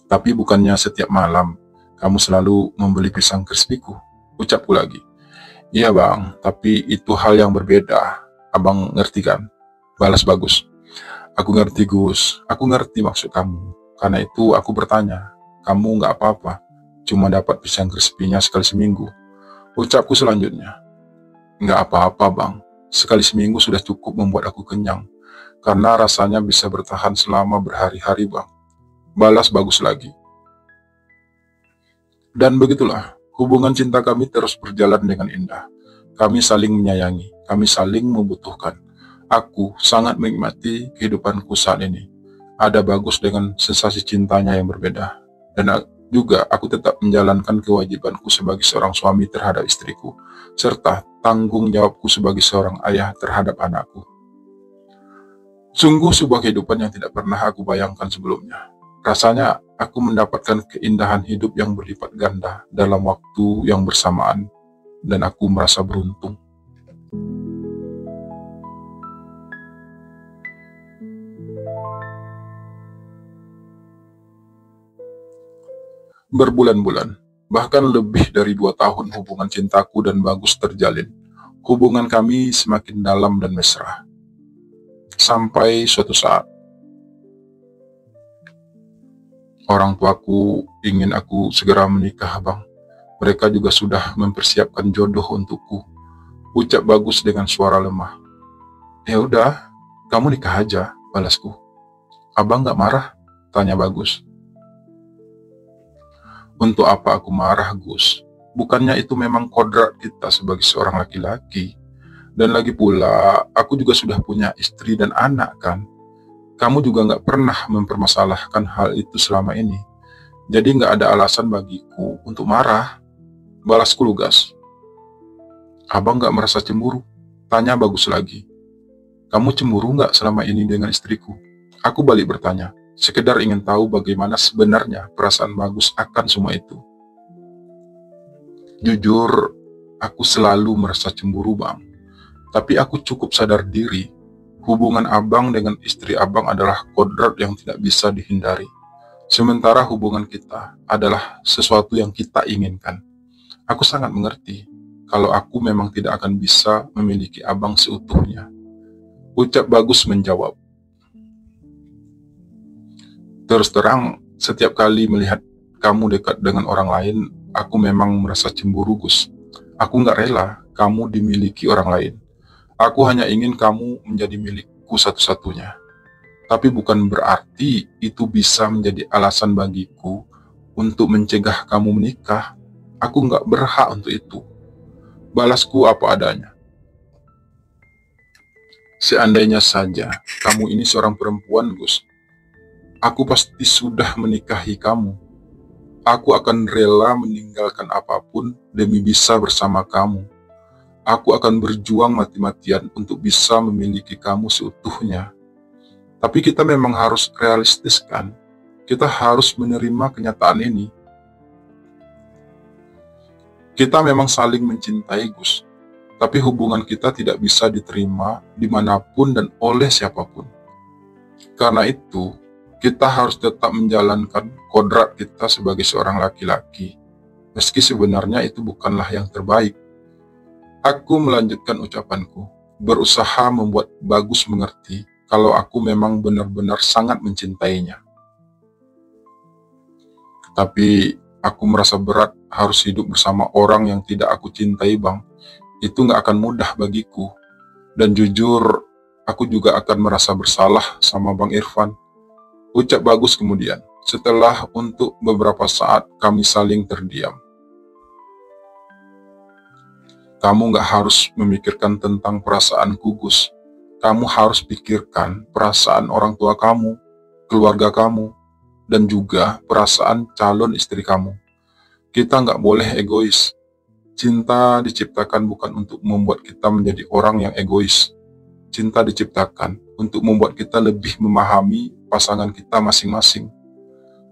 A: Tapi bukannya setiap malam kamu selalu membeli pisang crispyku? Ucapku lagi. Iya, Bang, tapi itu hal yang berbeda. Abang ngerti kan? Balas Bagus. Aku ngerti, Gus. Aku ngerti maksud kamu. Karena itu aku bertanya, kamu nggak apa-apa, cuma dapat pisang crispy-nya sekali seminggu. Ucapku selanjutnya, nggak apa-apa bang, sekali seminggu sudah cukup membuat aku kenyang, karena rasanya bisa bertahan selama berhari-hari bang. Balas bagus lagi. Dan begitulah, hubungan cinta kami terus berjalan dengan indah. Kami saling menyayangi, kami saling membutuhkan. Aku sangat menikmati kehidupanku saat ini. Ada bagus dengan sensasi cintanya yang berbeda. Dan juga aku tetap menjalankan kewajibanku sebagai seorang suami terhadap istriku, serta tanggung jawabku sebagai seorang ayah terhadap anakku. Sungguh sebuah kehidupan yang tidak pernah aku bayangkan sebelumnya. Rasanya aku mendapatkan keindahan hidup yang berlipat ganda dalam waktu yang bersamaan, dan aku merasa beruntung. Berbulan-bulan, bahkan lebih dari 2 tahun hubungan cintaku dan Bagus terjalin. Hubungan kami semakin dalam dan mesra. Sampai suatu saat, orang tuaku ingin aku segera menikah, bang. Mereka juga sudah mempersiapkan jodoh untukku. Ucap Bagus dengan suara lemah. Ya udah, kamu nikah aja, balasku. Abang gak marah? Tanya Bagus. Untuk apa aku marah, Gus? Bukannya itu memang kodrat kita sebagai seorang laki-laki? Dan lagi pula, aku juga sudah punya istri dan anak kan? Kamu juga gak pernah mempermasalahkan hal itu selama ini. Jadi gak ada alasan bagiku untuk marah. Balasku lugas. Abang gak merasa cemburu? Tanya Bagus lagi. Kamu cemburu gak selama ini dengan istriku? Aku balik bertanya, sekedar ingin tahu bagaimana sebenarnya perasaan Bagus akan semua itu. Jujur, aku selalu merasa cemburu, bang. Tapi aku cukup sadar diri, hubungan abang dengan istri abang adalah kodrat yang tidak bisa dihindari. Sementara hubungan kita adalah sesuatu yang kita inginkan. Aku sangat mengerti kalau aku memang tidak akan bisa memiliki abang seutuhnya. Ucap Bagus menjawab. Terus terang, setiap kali melihat kamu dekat dengan orang lain, aku memang merasa cemburu, Gus. Aku nggak rela kamu dimiliki orang lain. Aku hanya ingin kamu menjadi milikku satu-satunya. Tapi bukan berarti itu bisa menjadi alasan bagiku untuk mencegah kamu menikah. Aku nggak berhak untuk itu. Balasku apa adanya. Seandainya saja kamu ini seorang perempuan, Gus, aku pasti sudah menikahi kamu. Aku akan rela meninggalkan apapun demi bisa bersama kamu. Aku akan berjuang mati-matian untuk bisa memiliki kamu seutuhnya. Tapi kita memang harus realistis kan? Kita harus menerima kenyataan ini. Kita memang saling mencintai, Gus. Tapi hubungan kita tidak bisa diterima dimanapun dan oleh siapapun. Karena itu, kita harus tetap menjalankan kodrat kita sebagai seorang laki-laki. Meski sebenarnya itu bukanlah yang terbaik. Aku melanjutkan ucapanku, berusaha membuat Bagus mengerti kalau aku memang benar-benar sangat mencintainya. Tapi aku merasa berat harus hidup bersama orang yang tidak aku cintai, bang. Itu gak akan mudah bagiku. Dan jujur, aku juga akan merasa bersalah sama Bang Irfan. Ucap Bagus kemudian, setelah untuk beberapa saat kami saling terdiam. Kamu gak harus memikirkan tentang perasaanku, Gus. Kamu harus pikirkan perasaan orang tua kamu, keluarga kamu, dan juga perasaan calon istri kamu. Kita gak boleh egois. Cinta diciptakan bukan untuk membuat kita menjadi orang yang egois. Cinta diciptakan untuk membuat kita lebih memahami pasangan kita masing-masing.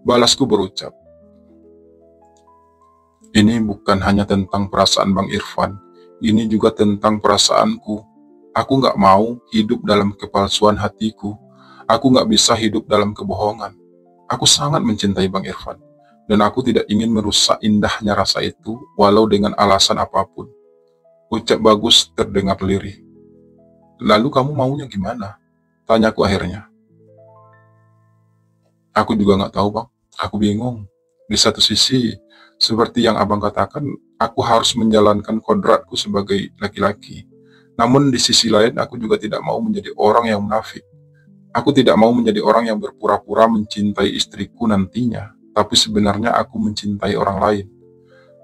A: Balasku berucap. Ini bukan hanya tentang perasaan Bang Irfan. Ini juga tentang perasaanku. Aku gak mau hidup dalam kepalsuan hatiku. Aku gak bisa hidup dalam kebohongan. Aku sangat mencintai Bang Irfan. Dan aku tidak ingin merusak indahnya rasa itu, walau dengan alasan apapun. Ucap Bagus terdengar lirih. Lalu kamu maunya gimana? Tanyaku akhirnya. Aku juga nggak tahu, Bang. Aku bingung. Di satu sisi, seperti yang Abang katakan, aku harus menjalankan kodratku sebagai laki-laki. Namun di sisi lain, aku juga tidak mau menjadi orang yang munafik. Aku tidak mau menjadi orang yang berpura-pura mencintai istriku nantinya, tapi sebenarnya aku mencintai orang lain.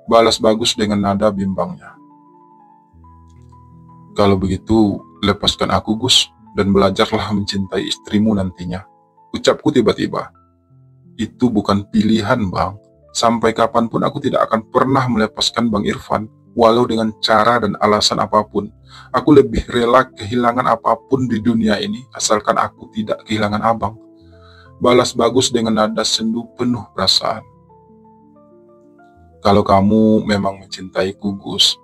A: Balas Bagus dengan nada bimbangnya. Kalau begitu, lepaskan aku, Gus, dan belajarlah mencintai istrimu nantinya. Ucapku tiba-tiba. Itu bukan pilihan, Bang. Sampai kapanpun aku tidak akan pernah melepaskan Bang Irfan, walau dengan cara dan alasan apapun. Aku lebih rela kehilangan apapun di dunia ini, asalkan aku tidak kehilangan Abang. Balas Bagus dengan nada sendu penuh perasaan. Kalau kamu memang mencintaiku, Gus,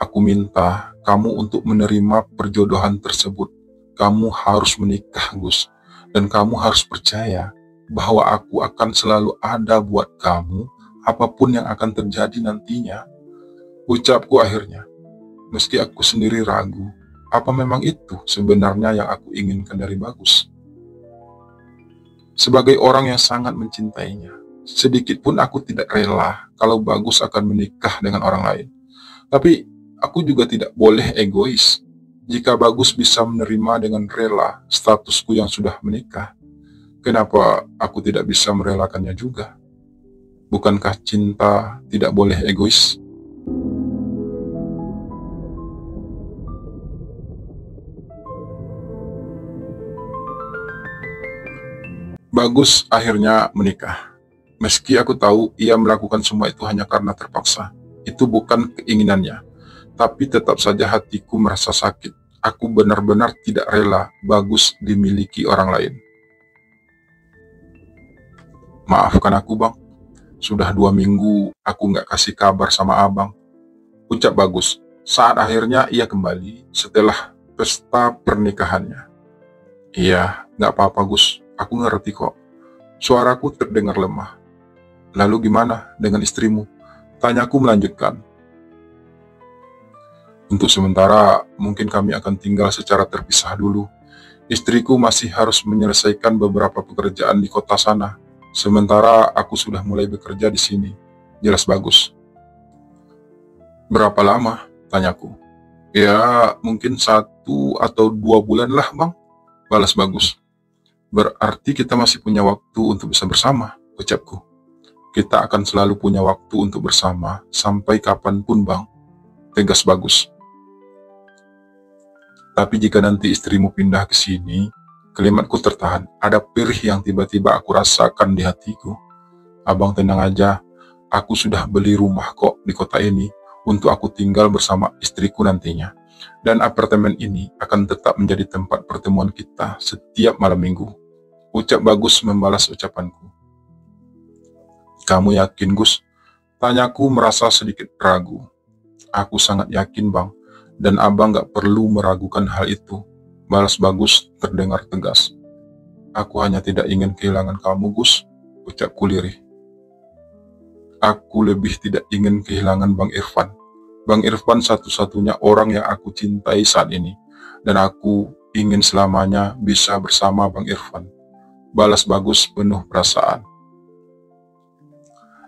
A: aku minta kamu untuk menerima perjodohan tersebut. Kamu harus menikah, Gus. Dan kamu harus percaya bahwa aku akan selalu ada buat kamu, apapun yang akan terjadi nantinya. Ucapku akhirnya, meski aku sendiri ragu, apa memang itu sebenarnya yang aku inginkan dari Bagus? Sebagai orang yang sangat mencintainya, sedikit pun aku tidak rela kalau Bagus akan menikah dengan orang lain. Tapi aku juga tidak boleh egois. Jika Bagus bisa menerima dengan rela statusku yang sudah menikah, kenapa aku tidak bisa merelakannya juga? Bukankah cinta tidak boleh egois? Bagus akhirnya menikah. Meski aku tahu ia melakukan semua itu hanya karena terpaksa. Itu bukan keinginannya. Tapi tetap saja hatiku merasa sakit. Aku benar-benar tidak rela Bagus dimiliki orang lain. Maafkan aku, Bang. Sudah 2 minggu aku nggak kasih kabar sama Abang. Ucap Bagus saat akhirnya ia kembali setelah pesta pernikahannya. Iya, nggak apa-apa, Gus. Aku ngerti kok. Suaraku terdengar lemah. Lalu gimana dengan istrimu? Tanyaku melanjutkan. Untuk sementara, mungkin kami akan tinggal secara terpisah dulu. Istriku masih harus menyelesaikan beberapa pekerjaan di kota sana. Sementara aku sudah mulai bekerja di sini. Jelas Bagus. Berapa lama? Tanyaku. Ya, mungkin 1 atau 2 bulan lah, Bang. Balas Bagus. Berarti kita masih punya waktu untuk bisa bersama, ucapku. Kita akan selalu punya waktu untuk bersama sampai kapanpun, Bang. Tegas Bagus. Tapi jika nanti istrimu pindah ke sini, kalimatku tertahan. Ada perih yang tiba-tiba aku rasakan di hatiku. Abang tenang aja, aku sudah beli rumah kok di kota ini untuk aku tinggal bersama istriku nantinya. Dan apartemen ini akan tetap menjadi tempat pertemuan kita setiap malam minggu. Ucap Bagus membalas ucapanku. Kamu yakin, Gus? Tanyaku merasa sedikit ragu. Aku sangat yakin, Bang. Dan Abang gak perlu meragukan hal itu. Balas Bagus terdengar tegas. Aku hanya tidak ingin kehilangan kamu, Gus. Ucapku lirih. Aku lebih tidak ingin kehilangan Bang Irfan. Bang Irfan satu-satunya orang yang aku cintai saat ini. Dan aku ingin selamanya bisa bersama Bang Irfan. Balas Bagus penuh perasaan.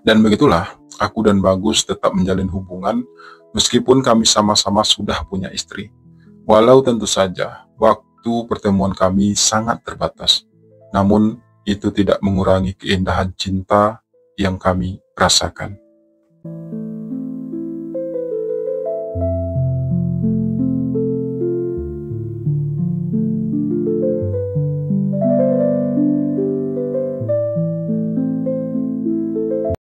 A: Dan begitulah, aku dan Bagus tetap menjalin hubungan meskipun kami sama-sama sudah punya istri. Walau tentu saja waktu pertemuan kami sangat terbatas. Namun itu tidak mengurangi keindahan cinta yang kami rasakan.